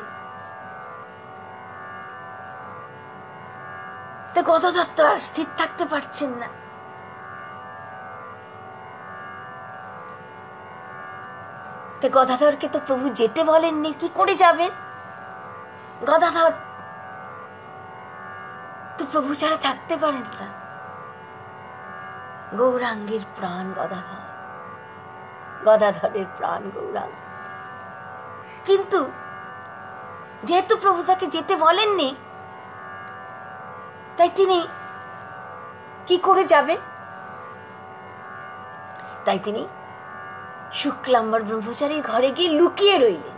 তো গদাধর তো আর স্থির থাকতে পারছেন না। তো গদাধরকে তো প্রভু যেতে বলেননি, কি করে যাবেন? গদাধর তো প্রভু ছাড়া থাকতে পারেন না। গৌরাঙ্গের প্রাণ গদাধর, গদাধরের প্রাণ গৌরাঙ্গ। কিন্তু যেহেতু প্রভু তাকে যেতে বলেননি, তাই তিনি কি করে যাবেন? তাই তিনি শুক্লাম্বর ব্রহ্মচারীর ঘরে গিয়ে লুকিয়ে রইলেন।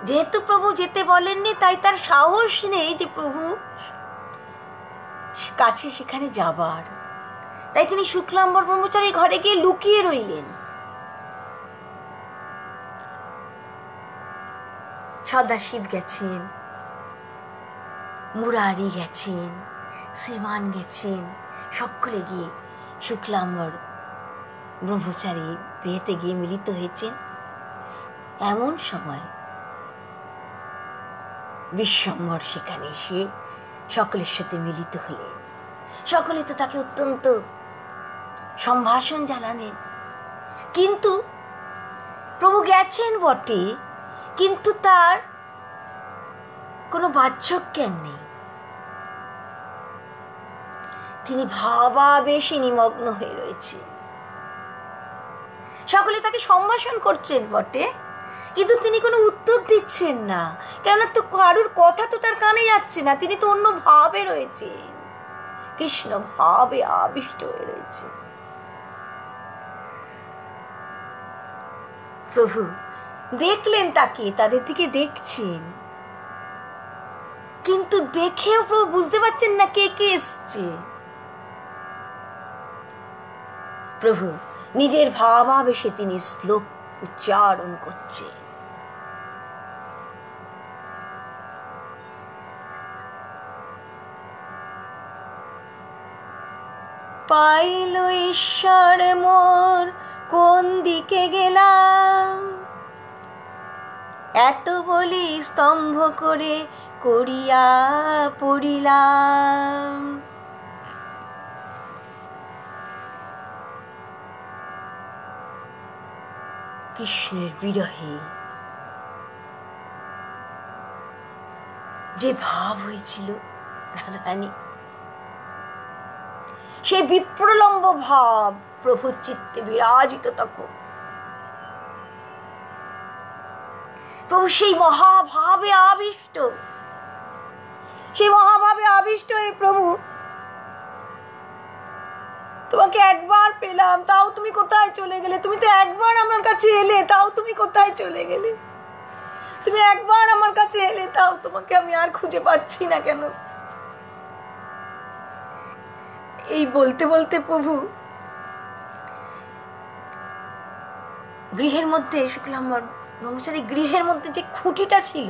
যেহেতু প্রভু যেতে বলেননি, তাই তার সাহস নেই যে প্রভু কাছে সেখানে যাবার, তাই তিনি শুক্লাম্বর ব্রহ্মচারীর ঘরে গিয়ে লুকিয়ে রইলেন। সদাশিব গেছেন, মুরারি গেছেন, শ্রীমান গেছেন, সকলে গিয়ে শুক্লাম্বর ব্রহ্মচারী গৃহেতে গিয়ে মিলিত হয়েছেন। এমন সময় বিশ্বম্বর সেখানে এসে সকলের সাথে মিলিত হলেন। সকলে তো তাকে অত্যন্ত সম্ভাষণ জানালেন, কিন্তু প্রভু গেছেন বটে, কিন্তু তার কোনো বাহ্যজ্ঞান নেই। তিনি ভাবাবেশে নিমগ্ন হয়ে রয়েছে। সকলে তাকে সম্ভাষণ করছেন বটে, কিন্তু তিনি কোনো উত্তর দিচ্ছেন না, কেননা তো কারুর কথা তো তার কানে যাচ্ছে না। তিনি তো অন্য ভাবে রয়েছেন, কৃষ্ণ ভাবে আবিষ্ট হয়ে রয়েছে। প্রভু দেখলেন তাকে, তাদের দিকে দেখছেন, কিন্তু দেখেও প্রভু বুঝতে পারছেন না কে কে এসছে। প্রভু নিজের ভাবাবেশে তিনি শ্লোক উচ্চারণ করছেন। পাইল ঈশ্বর মোর কোন দিকে গেলাম, এত বলি স্তম্ভ করে করিয়া পড়িলাম। কৃষ্ণের বিরহে যে ভাব হয়েছিল রাধারানী, সেই বিপ্রলম্ব ভাব প্রভুর চিত্তে বিরাজিত তখন। প্রভু সেই মহাভাবে আবিষ্ট, সেই মহাভাবে আবিষ্ট হয়ে প্রভু, তোমাকে একবার পেলাম তাও তুমি কোথায় চলে গেলে, তুমি তো একবার আমার কাছে এলে তাও তুমি কোথায় চলে গেলে, তুমি একবার আমার কাছে এলে তাও তোমাকে আমি আর খুঁজে পাচ্ছি না কেন। এই বলতে বলতে প্রভু গৃহের মধ্যে, শুক্লাম্বর ব্রহ্মচারী গৃহের মধ্যে যে খুঁটিটা ছিল,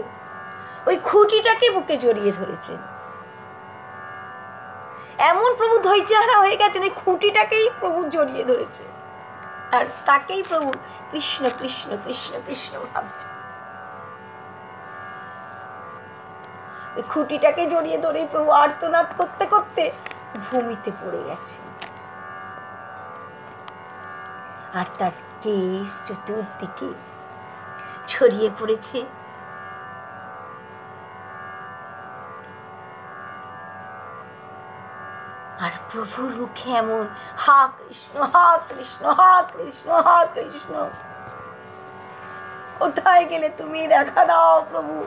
ওই খুঁটিটাকে বুকে জড়িয়ে ধরেছেন। এমন প্রভু ধৈর্যহারা হয়ে গেছেন, ওই খুঁটিটাকেই প্রভু জড়িয়ে ধরেছে, আর তাকেই প্রভু কৃষ্ণ কৃষ্ণ কৃষ্ণ কৃষ্ণ ভাবছে। ওই খুঁটিটাকে জড়িয়ে ধরেই প্রভু আর্তনাদ করতে করতে ভূমিতে পড়ে গেছে, আর তার কেশ চতুর্দিকে ছড়িয়ে পড়েছে। আর প্রভুর মুখে এমন হা কৃষ্ণ হা কৃষ্ণ হা কৃষ্ণ হা কৃষ্ণ, কোথায় গেলে তুমি, দেখা দাও প্রভু।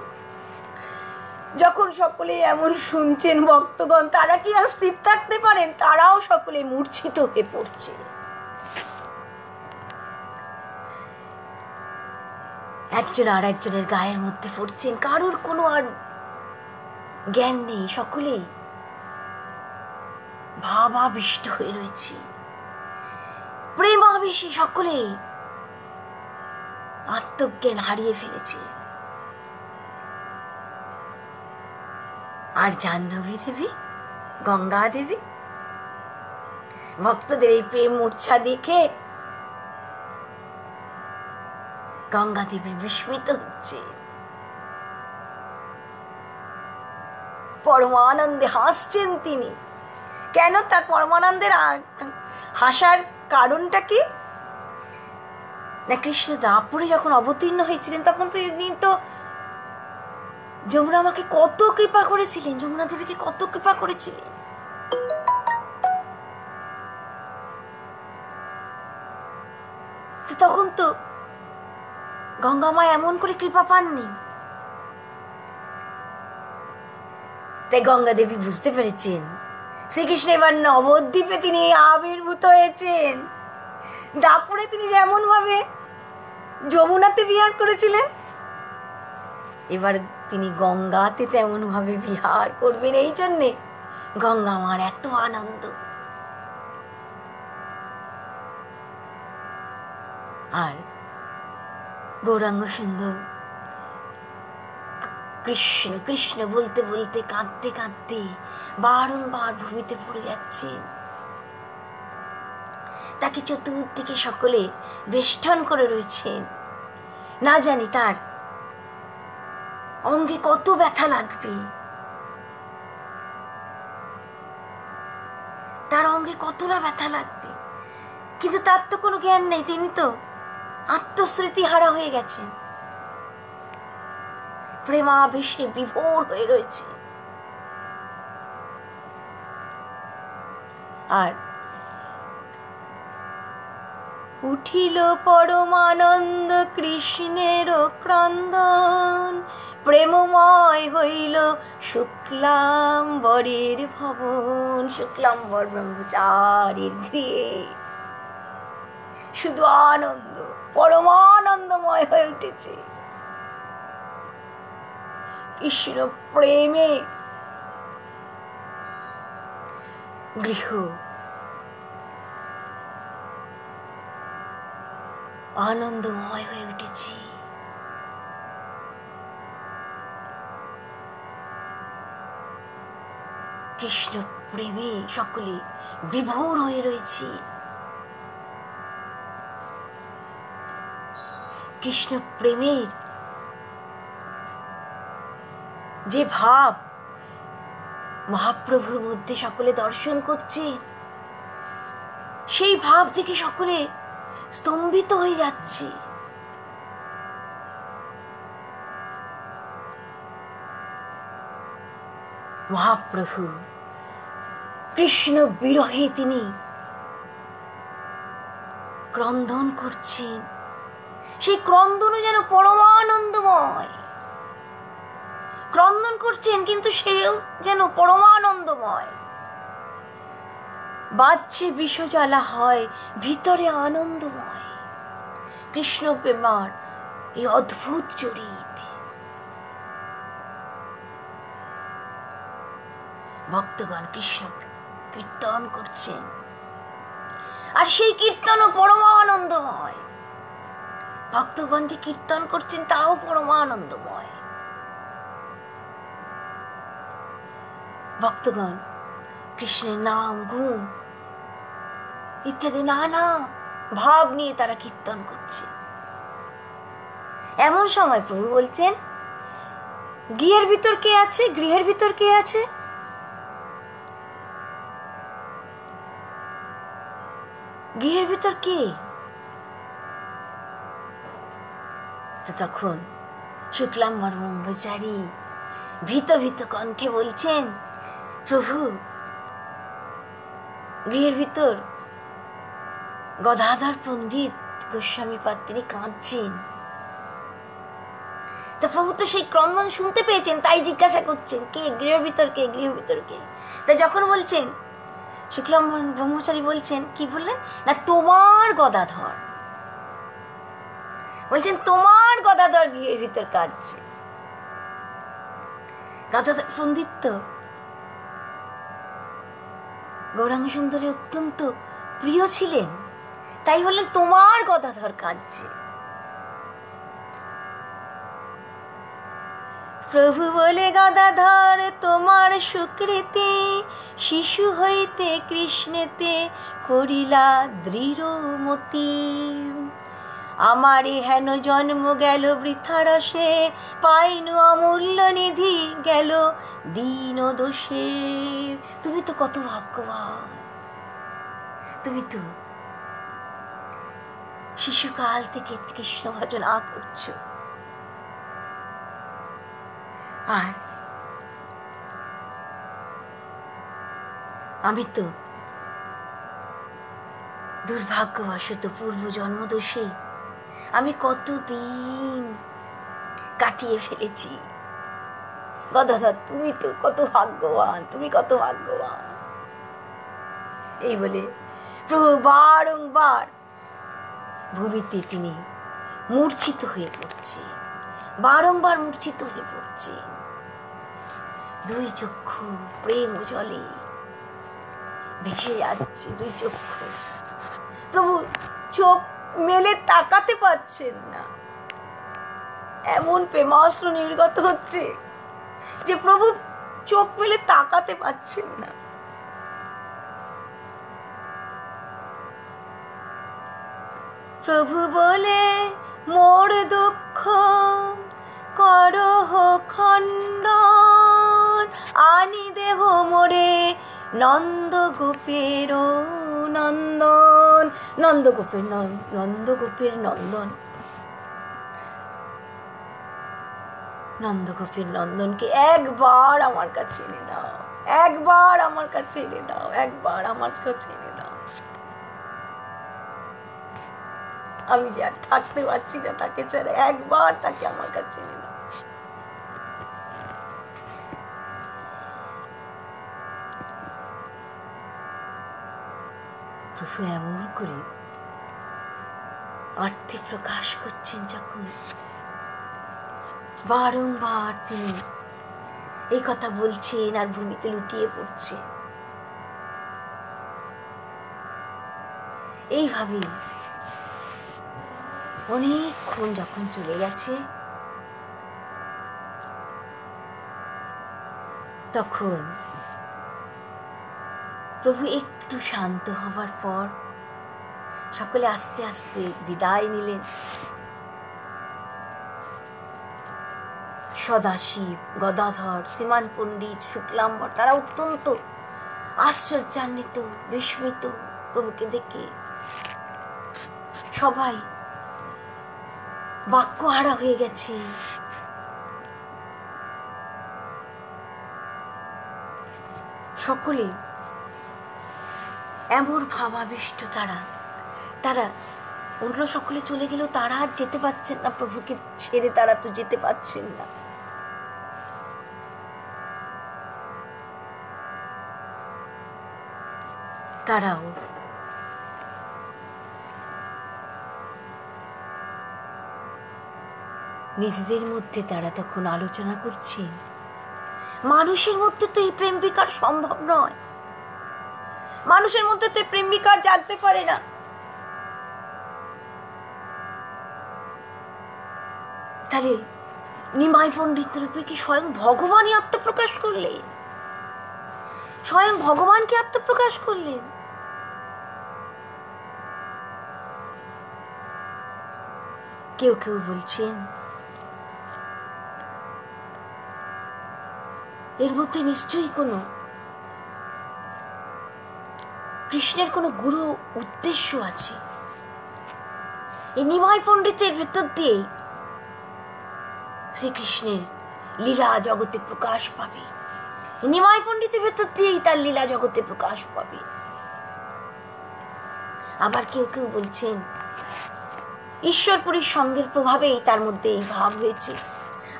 যখন সকলে এমন শুনছেন ভক্তগণ, তারা কি আর স্থির থাকতে পারেন? তারাও সকলে মূর্ছিত হয়ে পড়ছে। একজন আর একজনের গায়ের মধ্যে পড়ছেন, কারোর কোনো আর জ্ঞান নেই, সকলেই ভাবাবিষ্ট হয়ে রয়েছে, প্রেমাবেশী, সকলেই আত্মজ্ঞান হারিয়ে ফেলেছে। আর জাহ্নবী দেবী, গঙ্গা দেবী ভক্তদের এই প্রেম মূর্ছা দেখে গঙ্গা দেবী বিস্মিত হচ্ছে, পরমানন্দে হাসছেন তিনি। কেন তার পরমানন্দের হাসার কারণটা কি? না, কৃষ্ণ দাপুরে যখন অবতীর্ণ হয়েছিলেন তখন তো তিনি তো যমুনা আমাকে কত কৃপা করেছিলেন, যমুনা দেবীকে কত কৃপা করেছিলেন। তখন তো গঙ্গা মা এমন করে কৃপা পাননি। তাই গঙ্গা দেবী বুঝতে পেরেছেন শ্রীকৃষ্ণ এবার নবদ্বীপে তিনি আবির্ভূত হয়েছেন। দাপুরে তিনি যেমন ভাবে যমুনাতে বিহার করেছিলেন, এবার তিনি গঙ্গাতে তেমন ভাবে বিহার করবেন। এই জন্যে গঙ্গা মার এত আনন্দ। আর গৌরাঙ্গ সুন্দর কৃষ্ণ কৃষ্ণ বলতে বলতে কাঁদতে কাঁদতে বারংবার ভূমিতে পড়ে যাচ্ছেন। তাকে চতুর্দিকে সকলে বেষ্টন করে রয়েছেন। না জানি তার অঙ্গে কত ব্যথা লাগবে, তার অঙ্গে কত না ব্যথা লাগবে, কিন্তু তার তো কোনো জ্ঞান নেই। তিনি তো আত্মস্মৃতি হারা হয়ে গেছেন, প্রেমাবেশে বিভোর হয়ে রয়েছে। আর উঠিল পরমানন্দ কৃষ্ণের ক্রন্দন, প্রেমময় হইল শুক্লাম্বরের ভবন। শুক্লাম্বর ব্রহ্মচারীর গৃহে শুধু আনন্দ, পরমানন্দময় হয়ে উঠেছে। কৃষ্ণ প্রেমে গৃহ আনন্দময় হয়ে উঠেছে। কৃষ্ণ প্রেমে সকলে বিভোর হয়ে রয়েছি। কৃষ্ণ প্রেমের যে ভাব মহাপ্রভুর মধ্যে সকলে দর্শন করছে, সেই ভাব থেকে সকলে স্তম্ভিত হয়ে যাচ্ছে। মহাপ্রভু কৃষ্ণ বিরহে তিনি ক্রন্দন করছেন, সেই ক্রন্দনও যেন পরমানন্দময়। ক্রন্দন করছেন কিন্তু সেও যেন পরমানন্দময়। বাহ্যে বিষজ্বালা হয়, ভিতরে আনন্দময়। কৃষ্ণ প্রেমার এই অদ্ভুত চরিত। ভক্তগণ কৃষ্ণ কীর্তন করছেন, আর সেই কীর্তনও পরমানন্দময়। ভক্তগণ যে কীর্তন করছেন তাও পরমানন্দময়। ভক্তগণ কৃষ্ণের নাম গুণ ইত্যাদি নানা ভাব নিয়ে তারা কীর্তন করছে। এমন সময় প্রভু বলছেন, গৃহের ভিতর কে আছে? গৃহের ভিতর কে আছে? গৃহের ভিতর কে? তো তখন শুক্লাম্বর ব্রহ্মচারী ভীত ভীত কণ্ঠে বলছেন, প্রভু গৃহের ভিতর গদাধর পণ্ডিত গোস্বামী পাদ তিনি কাঁদছেন। তো প্রভু তো সেই ক্রন্দন শুনতে পেয়েছেন, তাই জিজ্ঞাসা করছেন কে গৃহের ভিতর, কে গৃহের ভিতর কে? তা যখন বলছেন, শুক্লাম্বর ব্রহ্মচারী বলছেন, কি বললেন না, তোমার গদাধর। বলছেন তোমার গদাধর গৃহের ভিতর কাঁদছে। গদাধর পণ্ডিত তো গৌরাঙ্গ সুন্দরী অত্যন্ত প্রিয় ছিলেন, তাই বললেন তোমার গদাধর কাঁদছে। প্রভু বলে, গদাধর তোমার সুকৃতি, শিশু হইতে কৃষ্ণেতে করিলা দৃঢ় মতি। আমারে হেন জন্ম গেল বৃথা রসে, পাইনু অমূল্য নিধি গেল দীন দোষে। তুমি তো কত ভাগ্যবান, তুমি তো শিশুকাল থেকে কৃষ্ণ ভজনা করছো, আর আমি তো দুর্ভাগ্যবশত পূর্ব জন্মদোষে আমি কতদিন কাটিয়ে ফেলেছি। গদাধর তুমি তো কত ভাগ্যবান, তুমি কত ভাগ্যবান। এই বলে প্রভু বারংবার ভূমিতে তিনি মূর্ছিত হয়ে পড়ছে, বারংবার মূর্ছিত হয়ে পড়ছে। দুই চক্ষু প্রেম জলে ভেসে যাচ্ছে, দুই চক্ষু। প্রভু চোখ মেলে তাকাতে পারছেন না, এমন প্রেমাস্ত্র নির্গত হচ্ছে যে প্রভু চোখ মেলে তাকাতে পারছেন না। প্রভু বলে, মোর দুঃখ করহ খণ্ডন, আনি দেহ মোরে নন্দগোপের নন্দন। নন্দগোপের নন্দগোপের নন্দন, নন্দগোপের নন্দনকে একবার আমার কাছে এনে দাও, একবার আমার কাছে এনে দাও, একবার আমার কাছে এনে দাও। আমি যে আর থাকতে পারছি না তাকে ছেড়ে, একবার তাকে আমার কাছে এনে দাও। প্রভু এমন করে আর্তি প্রকাশ করছেন যখন, বারংবার তিনি এই কথা বলছেন আর ভূমিতে লুটিয়ে পড়ছে। এইভাবে অনেকক্ষণ যখন চলে গেছে, তখন প্রভু একটু শান্ত হবার পর সকলে আস্তে আস্তে বিদায় নিলেন। সদাশিব, গদাধর, শ্রীমান পণ্ডিত, শুক্লাম্বর তারা অত্যন্ত আশ্চর্যান্বিত, বিস্মিত প্রভুকে দেখে। সবাই বাক্যহারা হয়ে গেছে। সকলে এমন ভাবাবিষ্ট তারা অন্য সকলে চলে গেল, তারা আর যেতে পারছেন না, প্রভুকে ছেড়ে তারা তো যেতে পারছেন না। তারাও নিজেদের মধ্যে তারা তখন আলোচনা করছে, মানুষের মধ্যে তো এই প্রেম বিকার সম্ভব নয়, মানুষের মধ্যে তো প্রেম বিকার জাগতে পারে না। তাহলে নিমাই পণ্ডিত রূপে কি স্বয়ং ভগবানই আত্মপ্রকাশ করলেন, স্বয়ং ভগবানকে আত্মপ্রকাশ করলেন। কেউ কেউ বলছেন এর মধ্যে নিশ্চয়ই কৃষ্ণের কোনো গুরু উদ্দেশ্য আছে। এই নিমাই পণ্ডিতের ভেতর দিয়ে শ্রীকৃষ্ণের লীলা জগতে প্রকাশ পাবে, নিমাই পণ্ডিতের ভেতর দিয়েই তার লীলা জগতে প্রকাশ পাবে। আবার কেউ কেউ বলছেন ঈশ্বরপুরীর সঙ্গের প্রভাবেই তার মধ্যে এই ভাব হয়েছে।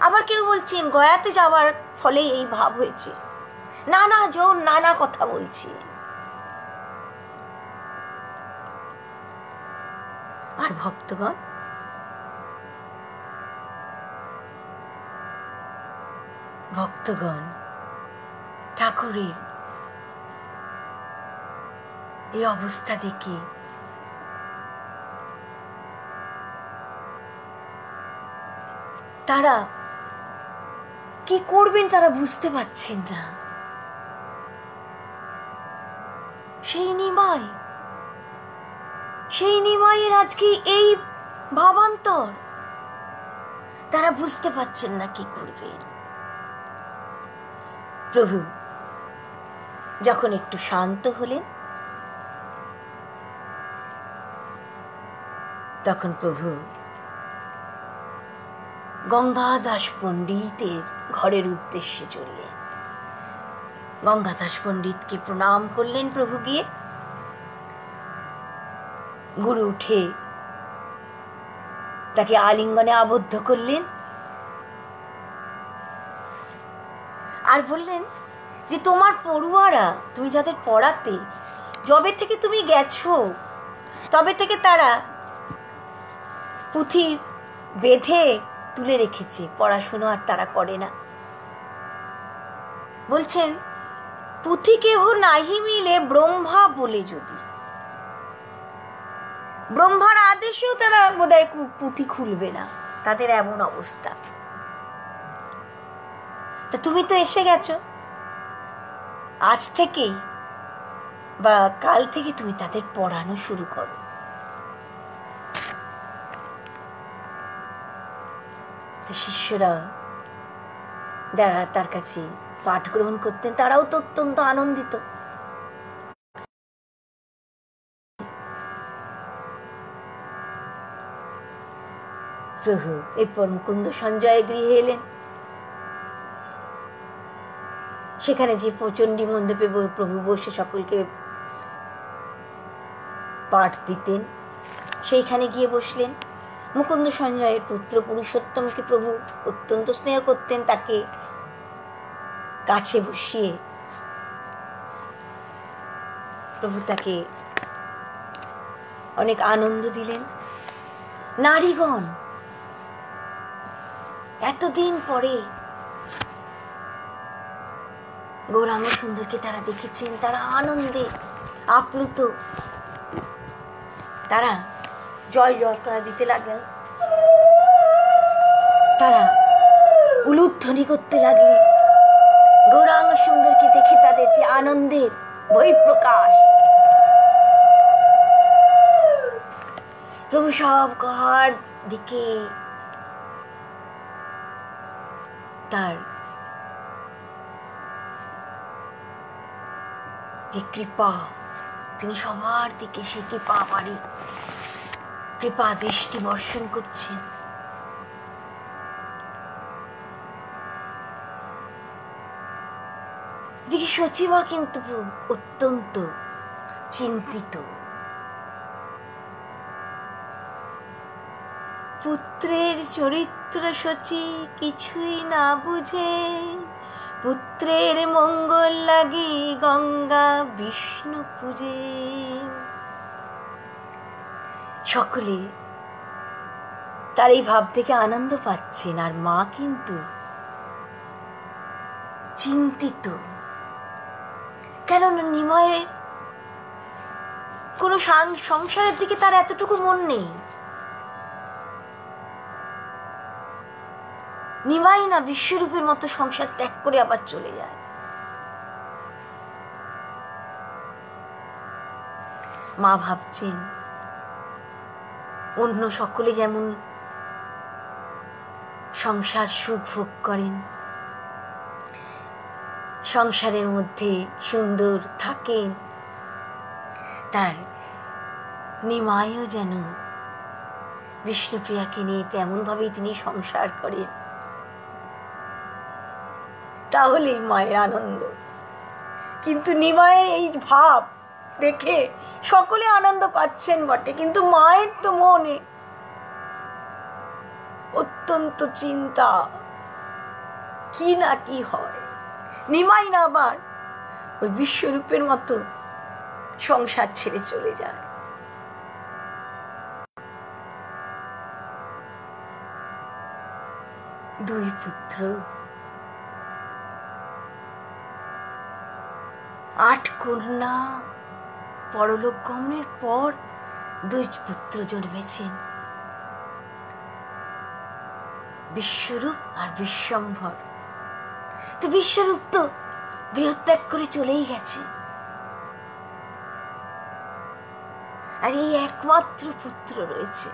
আবার কেউ বলছেন গয়াতে যাওয়ার ফলে এই ভাব হয়েছে। নানা জন নানা কথা বলছে। আর ভক্তগণ ঠাকুরের এই অবস্থা দেখে তারা কি করবেন তারা বুঝতে পারছেন না। সেই নিমাইয়ের আজকে এই ভাবান্তর, তারা বুঝতে পারছেন না কি করবেন। প্রভু যখন একটু শান্ত হলেন, তখন প্রভু গঙ্গাদাস পণ্ডিতের ঘরের উদ্দেশ্যে চললেন। গঙ্গাদাস পণ্ডিতকে প্রণাম করলেন প্রভু গিয়ে। গুরু উঠে তাকে আলিঙ্গনে আবদ্ধ করলেন আর বললেন যে তোমার পড়ুয়ারা, তুমি যাদের পড়াতে, যবে থেকে তুমি গেছো তবে থেকে তারা পুঁথি বেঁধে তুলে রেখেছে, পড়াশুনো আর তারা করে না। বলছেন পুঁথি কেহ নাহি মিলে ব্রহ্মা বলে, যদি ব্রহ্মার আদেশেও তারা বোধহয় পুঁথি খুলবে না, তাদের এমন অবস্থা। তা তুমি তো এসে গেছো, আজ থেকেই বা কাল থেকে তুমি তাদের পড়ানো শুরু করো। শিষ্যরা যারা তার কাছে পাঠ গ্রহণ করতেন তারাও তো অত্যন্ত আনন্দিত। প্রভু এরপর মুকুন্দ সঞ্জয় গৃহে এলেন। সেখানে যে প্রচণ্ডী মণ্ডপে প্রভু বসে সকলকে পাঠ দিতেন, সেইখানে গিয়ে বসলেন। মুকুন্দ সঞ্জয়ের পুত্র পুরুষোত্তমকে প্রভু অত্যন্ত স্নেহ করতেন, তাকে কাছে বসিয়ে প্রভু তাকে অনেক আনন্দ দিলেন। নারীগণ এতদিন পরে গৌরাঙ্গ সুন্দরকে তারা দেখেছেন, তারা আনন্দে আপ্লুত, তারা জয় জয়কার দিতে লাগলেন, তারা উলুধ্বনি করতে লাগলেন। গৌরাঙ্গ সুন্দরকে দেখে তাদের যে আনন্দের বহিঃপ্রকাশ। প্রভু সব কার দিকে তার যে কৃপা, তিনি সবার দিকে সে কৃপা দৃষ্টি বর্ষণ করছেন। এদিকে সচিবা কিন্তু অত্যন্ত চিন্তিত। পুত্রের চরিত্র সচি কিছুই না বুঝে, পুত্রের মঙ্গল লাগি গঙ্গা বিষ্ণু পূজে। সকলে তার এই ভাব থেকে আনন্দ পাচ্ছেন, আর মা কিন্তু চিন্তিত। কেননা নিমাইয়ের কোনো সংসারের দিকে তার এতটুকু মন নেই। নিমাই না বিশ্বরূপের মতো সংসার ত্যাগ করে আবার চলে যায়। মা ভাবছেন অন্য সকলে যেমন সংসার সুখ ভোগ করেন, সংসারের মধ্যে সুন্দর থাকেন, তার নিমাইও যেন বিষ্ণুপ্রিয়াকে নিয়ে তেমন ভাবেই তিনি সংসার করেন, তাহলেই মায়ের আনন্দ। কিন্তু নিমাইয়ের এই ভাব দেখে সকলে আনন্দ পাচ্ছেন বটে, কিন্তু মায়ের তো মনে অত্যন্ত চিন্তা, কি না কি হয়, নিমাই না আবার ওই বিশ্বরূপের মতো সংসার ছেড়ে চলে যায়। দুই পুত্র, 8 কন্যা, পরলোক গমনের পর 2 পুত্র জন্মেছেন, বিশ্বরূপ আর বিশ্বম্ভর। তো বিশ্বরূপ তো গৃহত্যাগ করে চলেই গেছে, আর এই একমাত্র পুত্র রয়েছে।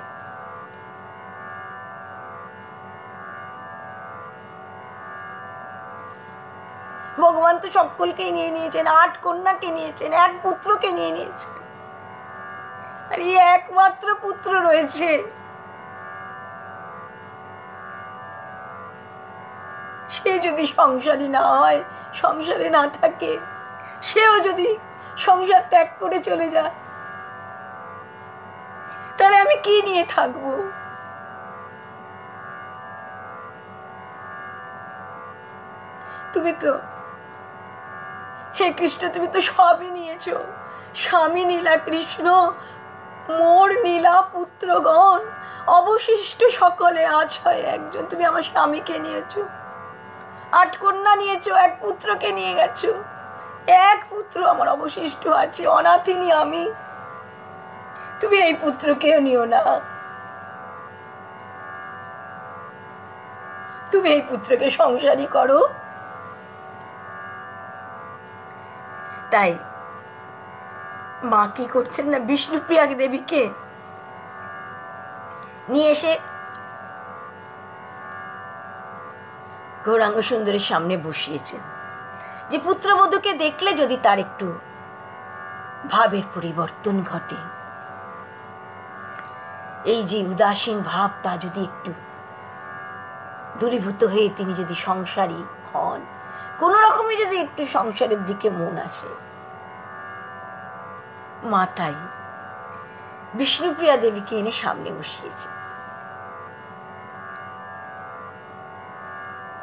ভগবান তো সকলকেই নিয়ে নিয়েছেন, 8 কন্যাকে নিয়েছেন, 1 পুত্রকে নিয়ে নিয়েছেন, আর এই একমাত্র পুত্র রয়েছে। সে যদি সংসারী না হয়, সংসারে না থাকে, সেও যদি সংসার ত্যাগ করে চলে যায়, তাহলে আমি কি নিয়ে থাকবো? তুমি তো, হে কৃষ্ণ, তুমি তো সবই নিয়েছো। স্বামী নীলা কৃষ্ণ, মোর নীলা পুত্রগণ, অবশিষ্ট সকলে আছয় একজন। তুমি আমার স্বামীকে নিয়েছো, 8 কন্যা নিয়েছো, 1 পুত্রকে নিয়ে গেছো, 1 পুত্র আমার অবশিষ্ট আছে, অনাথিনী আমি। তুমি এই পুত্রকেও নিও না, তুমি এই পুত্রকে সংসারী করো। তাই মা কি করছেন না, বিষ্ণুপ্রিয়া দেবীকে নিয়ে এসে গৌরাঙ্গ সুন্দরের সামনে বসিয়েছেন, যে পুত্রবধূকে দেখলে যদি তার একটু ভাবের পরিবর্তন ঘটে, এই যে উদাসীন ভাব তা যদি একটু দূরীভূত হয়ে তিনি যদি সংসারী হন, কোন রকমে যদি একটু সংসারের দিকে মন আসে। মা তাই বিষ্ণুপ্রিয়া দেবীকে এনে সামনে বসিয়েছে।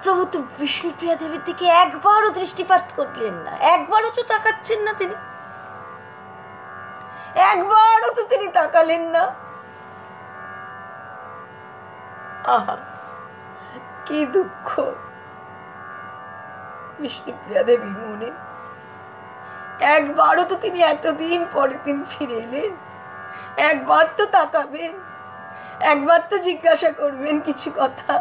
প্রভু তো বিষ্ণুপ্রিয়া দেবীর দিকে একবারও দৃষ্টিপাত করলেন না, একবারও তো তাকাচ্ছেন না, তিনি একবারও তো তিনি তাকালেন না। আহা, কি দুঃখ বিষ্ণুপ্রিয়া দেবীর মনে। একবারও তো তিনি এতদিন পরে তিনি ফিরে এলেন, একবার তো তাকাবেন, একবার তো জিজ্ঞাসা করবেন কিছু কথা,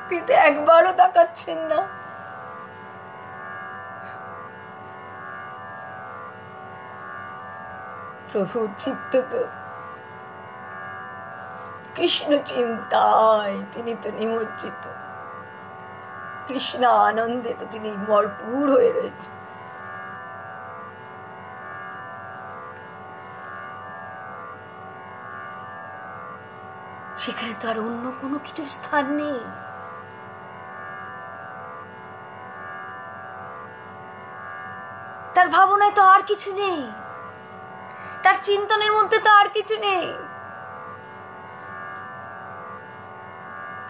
কিন্তু একবারও তাকাচ্ছেন না। প্রভুর চিত্ত তো কৃষ্ণ চিন্তায় তিনি তো নিমজ্জিত, কৃষ্ণ আনন্দে তো তিনি ভরপুর হয়ে রয়েছে। সেখানে তো আর অন্য কোনো কিছুর স্থান নেই। তার ভাবনায় তো আর কিছু নেই, তার চিন্তনের মধ্যে তো আর কিছু নেই।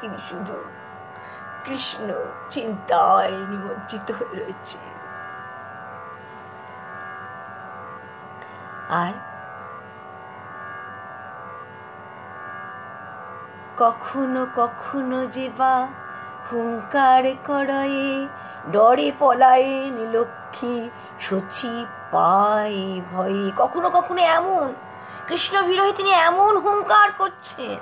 তিনি শুধু কৃষ্ণ চিন্তায় নিমজ্জিত হয়ে রয়েছে। আর কখনো কখনো যে বা হুঙ্কার করয়ে, ডরে পলায়েন লক্ষ্মী সচিব পায় ভয়ে। কখনো কখনো এমন কৃষ্ণ বিরহে তিনি এমন হুঙ্কার করছেন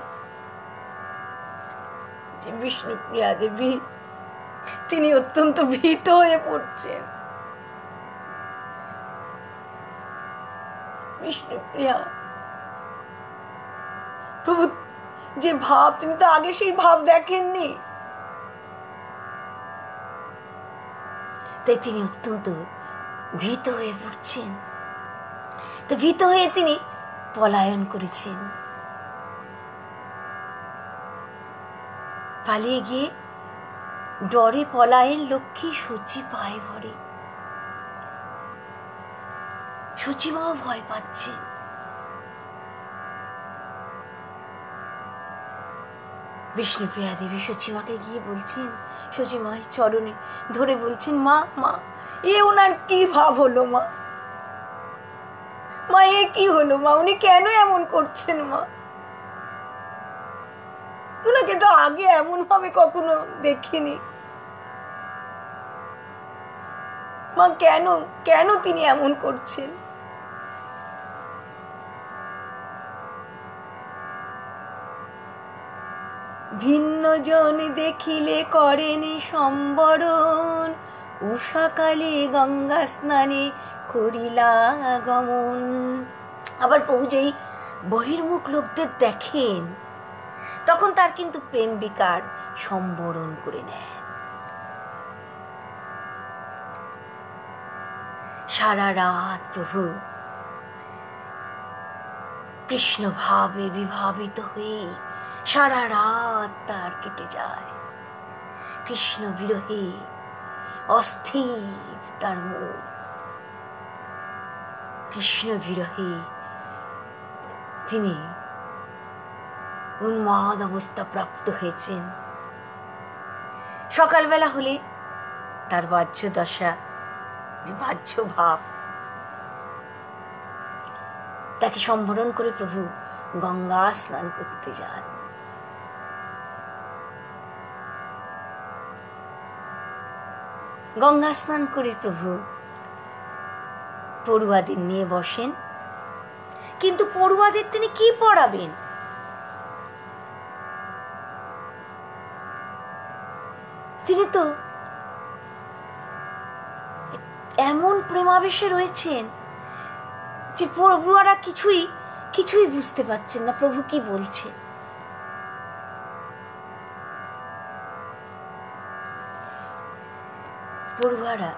যে বিষ্ণুপ্রিয়া দেবী তিনি অত্যন্ত ভীত হয়ে পড়ছেন। বিষ্ণুপ্রিয়া প্রভু যে ভাব, তিনি তো আগে সেই ভাব দেখেননি, তাই তিনি অত্যন্ত ভীত হয়ে পড়ছেন। তো ভীত হয়ে তিনি পলায়ন করেছেন, পালিয়ে গিয়ে ডরে পলায়েন লক্ষ্মী সচি পায় ভরে। সচিমাও ভয় পাচ্ছেন। বিষ্ণুপ্রিয়া দেবী সচিমাকে গিয়ে বলছেন, সচিমাই চরণে ধরে বলছেন, মা মা এ ওনার কি ভাব হলো মা, মা এ কি হলো মা, উনি কেন এমন করছেন মা? ওনাকে তো আগে এমন ভাবে কখনো দেখিনি মা, কেন কেন তিনি এমন করছেন? ভিন্ন জন দেখিলে করেন সম্বরণ, উষাকালে গঙ্গা স্নানে করিলা গমন। আবার প্রভু যেই বহির্মুখ লোকদের দেখেন তখন তার কিন্তু প্রেম বিকার সম্বরণ করে নেন। সারা রাত প্রভু কৃষ্ণ ভাবে বিভাবিত হয়ে সারা রাত তার কেটে যায়। কৃষ্ণ বিরহে অস্থির তার মন, কৃষ্ণ বিরহে তিনি উন্মাদ অবস্থা প্রাপ্ত হয়েছেন। সকালবেলা হলে তার বাহ্য দশা, বাহ্য ভাব, তাকে সম্বরণ করে প্রভু গঙ্গা স্নান করতে যান। গঙ্গা স্নান করে প্রভু পড়ুয়াদের নিয়ে বসেন, কিন্তু পড়ুয়াদের তিনি কি পড়াবেন? তিনি তো এমন প্রেমাবেশে রয়েছেন যে পড়ুয়ারা কিছুই বুঝতে পারছেন না প্রভু কি বলছে। পড়ুয়ারা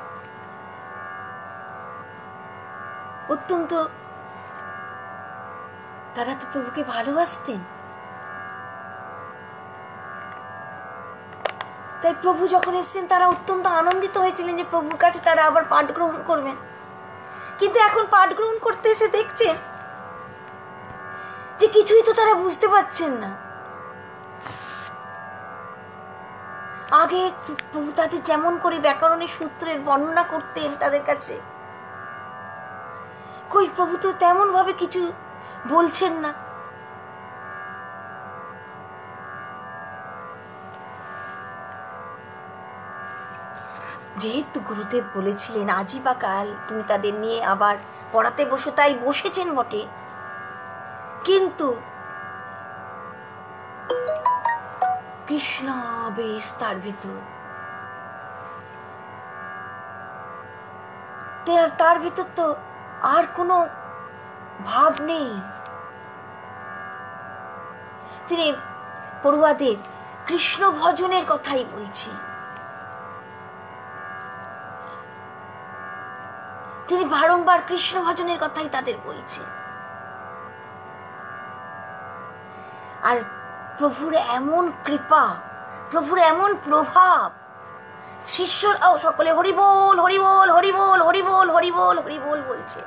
অত্যন্ত, তারা তো প্রভুকে ভালোবাসতেন, তাই প্রভু যখন এসেছেন তারা অত্যন্ত আনন্দিত হয়েছিলেন যে প্রভুর কাছে তারা আবার পাঠ গ্রহণ করবেন। কিন্তু এখন পাঠ গ্রহণ করতে এসে দেখছেন যে কিছুই তো তারা বুঝতে পারছেন না। আগে প্রভু তাদের যেমন করে ব্যাকরণের সূত্রের বর্ণনা করতেন তাদের কাছে, কই প্রভু তো তেমন ভাবে কিছু বলছেন না। যেহেতু গুরুদেব বলেছিলেন আজই বা কাল তুমি তাদের নিয়ে আবার পড়াতে বসো, তাই বসেছেন বটে, কিন্তু কৃষ্ণ বেশ তার ভিতর, তার ভিতর তো আর কোনো ভাব নেই। তিনি পড়ুয়াদের কৃষ্ণ ভজনের কথাই বলছে। তিনি বারংবার কৃষ্ণ ভজনের কথাই তাদের বলছে। আর প্রভুর এমন কৃপা, প্রভুর এমন প্রভাব, শিষ্যরাও সকলে হরি বল হরি বল হরি বল হরি বল হরি বল হরি বল বলছে।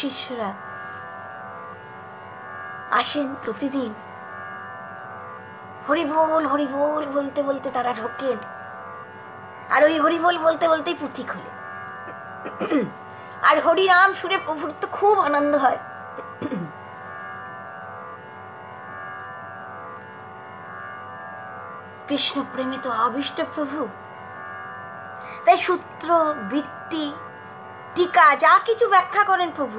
শিষ্যরা আসেন প্রতিদিন, হরি বল বলতে বলতে তারা ঢোকেন, আর ওই হরি বল বলতে বলতেই পুঁথি খোলে। আর হরি নাম শুনে প্রভুর তো খুব আনন্দ হয়। কৃষ্ণ প্রেমে তো আবিষ্ট প্রভু, তাই সূত্র, বৃত্তি, টিকা যা কিছু ব্যাখ্যা করেন প্রভু,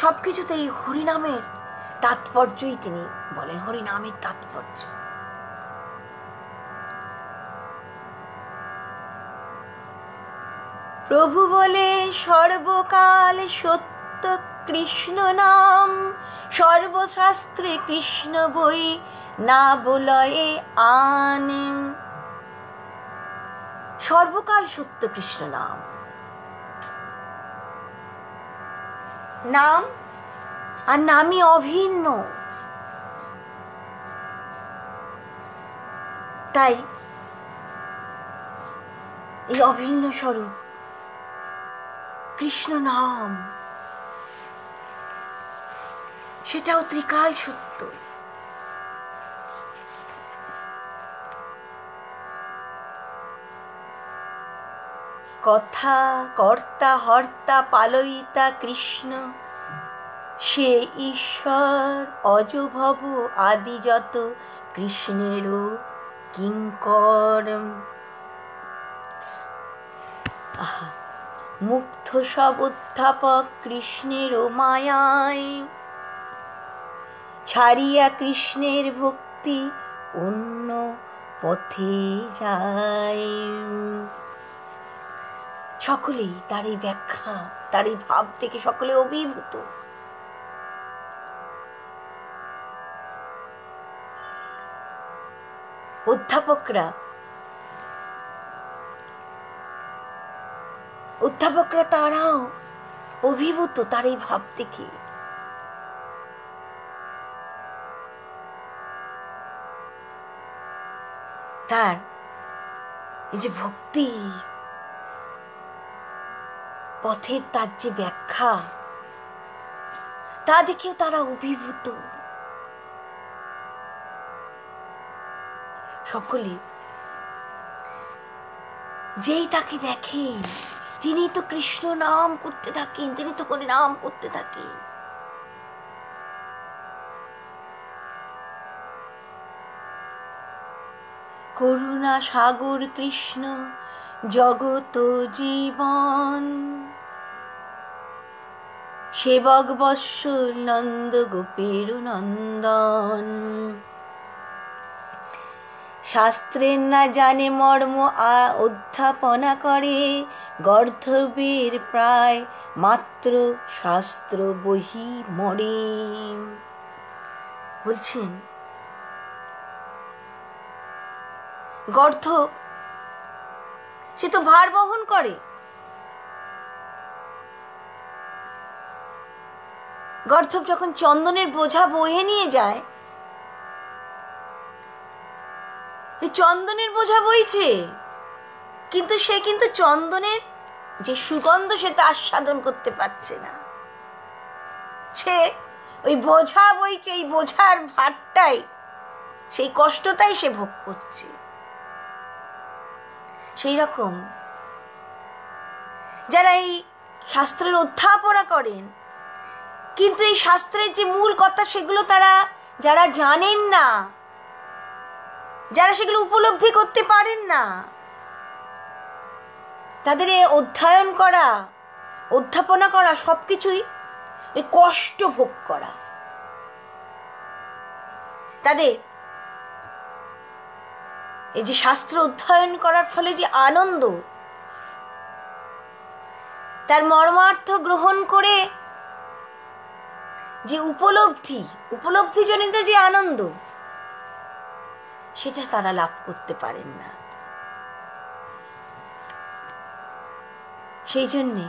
সবকিছুতেই হরিনামের তাৎপর্যই তিনি বলেন। হরিনামের তাৎপর্য। প্রভু বলে সর্বকাল সত্য কৃষ্ণ নাম, সর্বশাস্ত্রে কৃষ্ণ বই না বলয়ে আন। সর্বকাল সত্য কৃষ্ণ নাম, নাম আর নামই অভিন্ন। তাই এই অভিন্ন স্বরূপ কৃষ্ণ নাম, সেটাও ত্রিকাল সত্য। কথা কর্তা হর্তা পালয়িতা কৃষ্ণ, সে ঈশ্বর অজভব আদি যত কৃষ্ণেরও কিঙ্কর। মুগ্ধ সব অধ্যাপক কৃষ্ণেরও মায়ায়, ছাড়িয়া কৃষ্ণের ভক্তি অন্য পথে যায়। সকলেই তার এই ব্যাখ্যা, তার এই ভাব থেকে সকলে অভিভূত। অধ্যাপকরা তারাও অভিভূত তার এই ভাব থেকে। তার এই যে ভক্তি পথের তার যে ব্যাখ্যা, তা দেখেও তারা অভিভূত। সকলে যেই তাকে দেখেন, তিনি তো কৃষ্ণ নাম করতে থাকেন, তিনি তো হরি নাম করতে থাকেন। করুণা সাগর কৃষ্ণ জগত জীবন, সেবক বৎসল নন্দ গোপের নন্দন। শাস্ত্রের না জানে মর্ম অধ্যাপনা করে, গর্ধবের প্রায় মাত্র শাস্ত্র বহি মরে। বলছেন গর্ধব সে তো ভার বহন করে, গর্ধব যখন চন্দনের বোঝা বয়ে নিয়ে যায়, চন্দনের বোঝা বইছে, কিন্তু সে কিন্তু চন্দনের যে সুগন্ধ সেটা আস্বাদন করতে পারছে না। সে ওই বোঝা বইছে, এই বোঝার ভারটাই, সেই কষ্টটাই সে ভোগ করছে। সেই রকম যারা এই শাস্ত্রের অধ্যাপনা করেন, কিন্তু এই শাস্ত্রের যে মূল কথা সেগুলো তারা যারা জানেন না, যারা সেগুলো উপলব্ধি করতে পারেন না, তাদের অধ্যয়ন করা, অধ্যাপনা করা সবকিছুই এই কষ্ট ভোগ করা। তাদের এই যে শাস্ত্র অধ্যয়ন করার ফলে যে আনন্দ, তার মর্মার্থ গ্রহণ করে যে উপলব্ধিজনিত যে আনন্দ, সেটা তারা লাভ করতে পারেন না। সেই জন্যে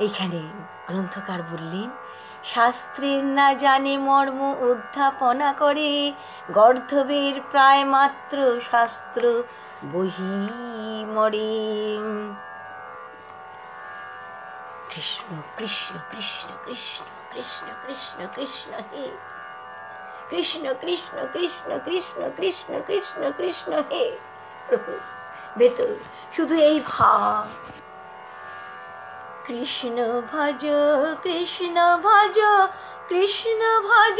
এইখানে গ্রন্থকার বললেন, শাস্ত্রের না জানে মর্ম অধ্যাপনা করে, গর্ধবের প্রায় মাত্র শাস্ত্র বহি মরে। কৃষ্ণ কৃষ্ণ কৃষ্ণ কৃষ্ণ কৃষ্ণ কৃষ্ণ কৃষ্ণ হে, কৃষ্ণ কৃষ্ণ কৃষ্ণ কৃষ্ণ কৃষ্ণ কৃষ্ণ কৃষ্ণ হে। প্রভু ভেতর শুধু এই ভাব, কৃষ্ণ ভজ কৃষ্ণ ভজ কৃষ্ণ ভজ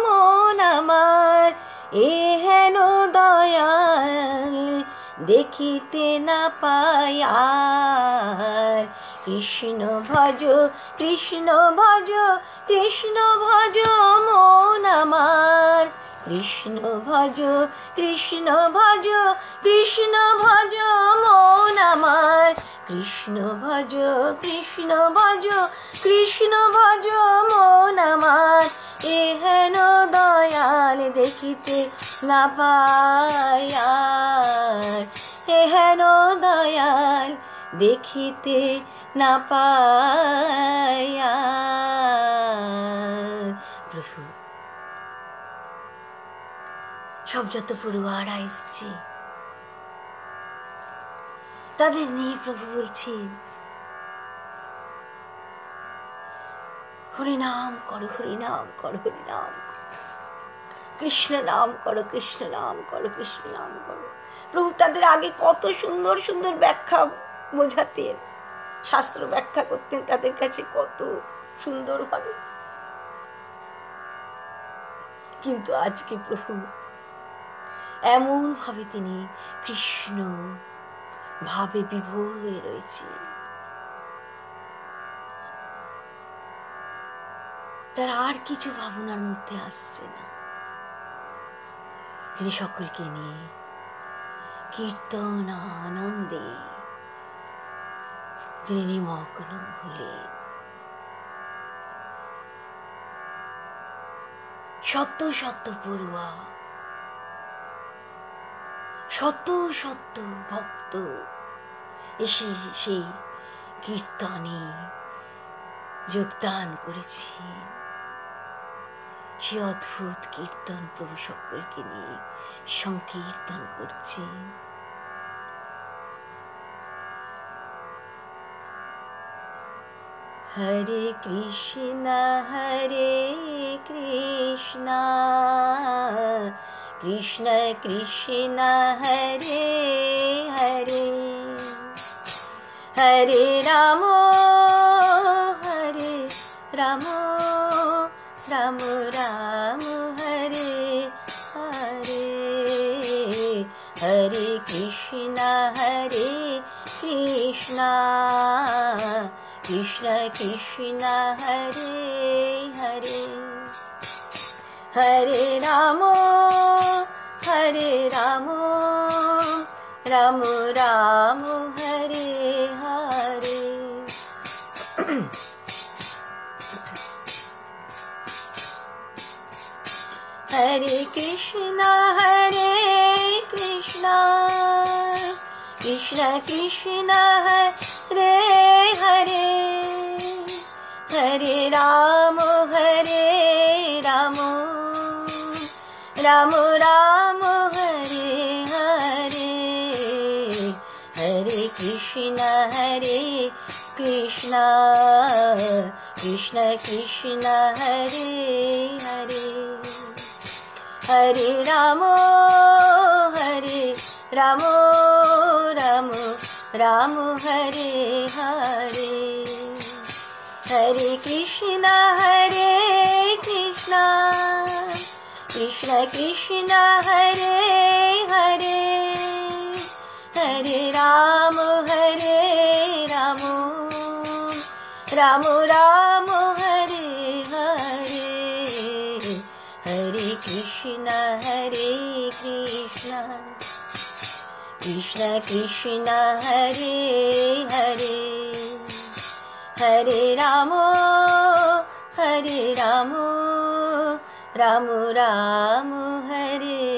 মন আমার, এ হেন দয়াল দেখিতে না পাই আর। কৃষ্ণ ভজ কৃষ্ণ ভজ কৃষ্ণ ভজ মন আমার, কৃষ্ণ ভজ কৃষ্ণ ভজ কৃষ্ণ ভজ মন আমার, কৃষ্ণ ভজ কৃষ্ণ ভজ কৃষ্ণ ভজ মন আমার, এ হেন দয়াল দেখিতে না পাই আর। এ হেন দয়াল দেখিতে না পাই আর। প্রভু সব যত পড়ুয়ারা এসছে তাদের নিয়ে প্রভু বলছেন, হরিনাম করো, হরিনাম করো, হরিনাম করো, কৃষ্ণ নাম করো, কৃষ্ণ নাম করো, কৃষ্ণ নাম করো। প্রভু তাদের আগে কত সুন্দর সুন্দর ব্যাখ্যা বোঝাতেন, শাস্ত্র ব্যাখ্যা করতেন তাদের কাছে কত সুন্দরভাবে, কিন্তু আজকে প্রভু এমন ভাবে তিনি কৃষ্ণ ভাবে বিভোর হয়ে রয়েছে, তার আর কিছু ভাবনার মধ্যে আসছে না। তিনি সকলকে নিয়ে কীর্তন আনন্দে যিনি নিমগ্ন হলেন। শত শত পড়ুয়া, শত শত ভক্ত এসে সেই কীর্তনে যোগদান করেছেন। সে অদ্ভুত কীর্তন প্রভু সকলকে নিয়ে সংকীর্তন করছেন। হরে কৃষ্ণ কৃষ্ণ কৃষ্ণ হরে হরে, হরে রাম রাম রাম রাম হরে হরে, হরে কৃষ্ণ কৃষ্ণ কৃষ্ণ হরে হরে, হরে রাম রাম রাম হরে হরে। হরে কৃষ্ণ কৃষ্ণ কৃষ্ণ হরে হরে, হরে রাম রাম রাম রাম হরে হরে, হরে কৃষ্ণ কৃষ্ণ কৃষ্ণ হরে হরে, হরে রাম রাম রাম হরে হরে, হরে কৃষ্ণ কৃষ্ণ কৃষ্ণ হরে হরে, হরে রাম রাম রাম হরে হরে, হরে কৃষ্ণ কৃষ্ণ कृष्ण कृष्ण हरे हरे, हरे राम राम राम हरे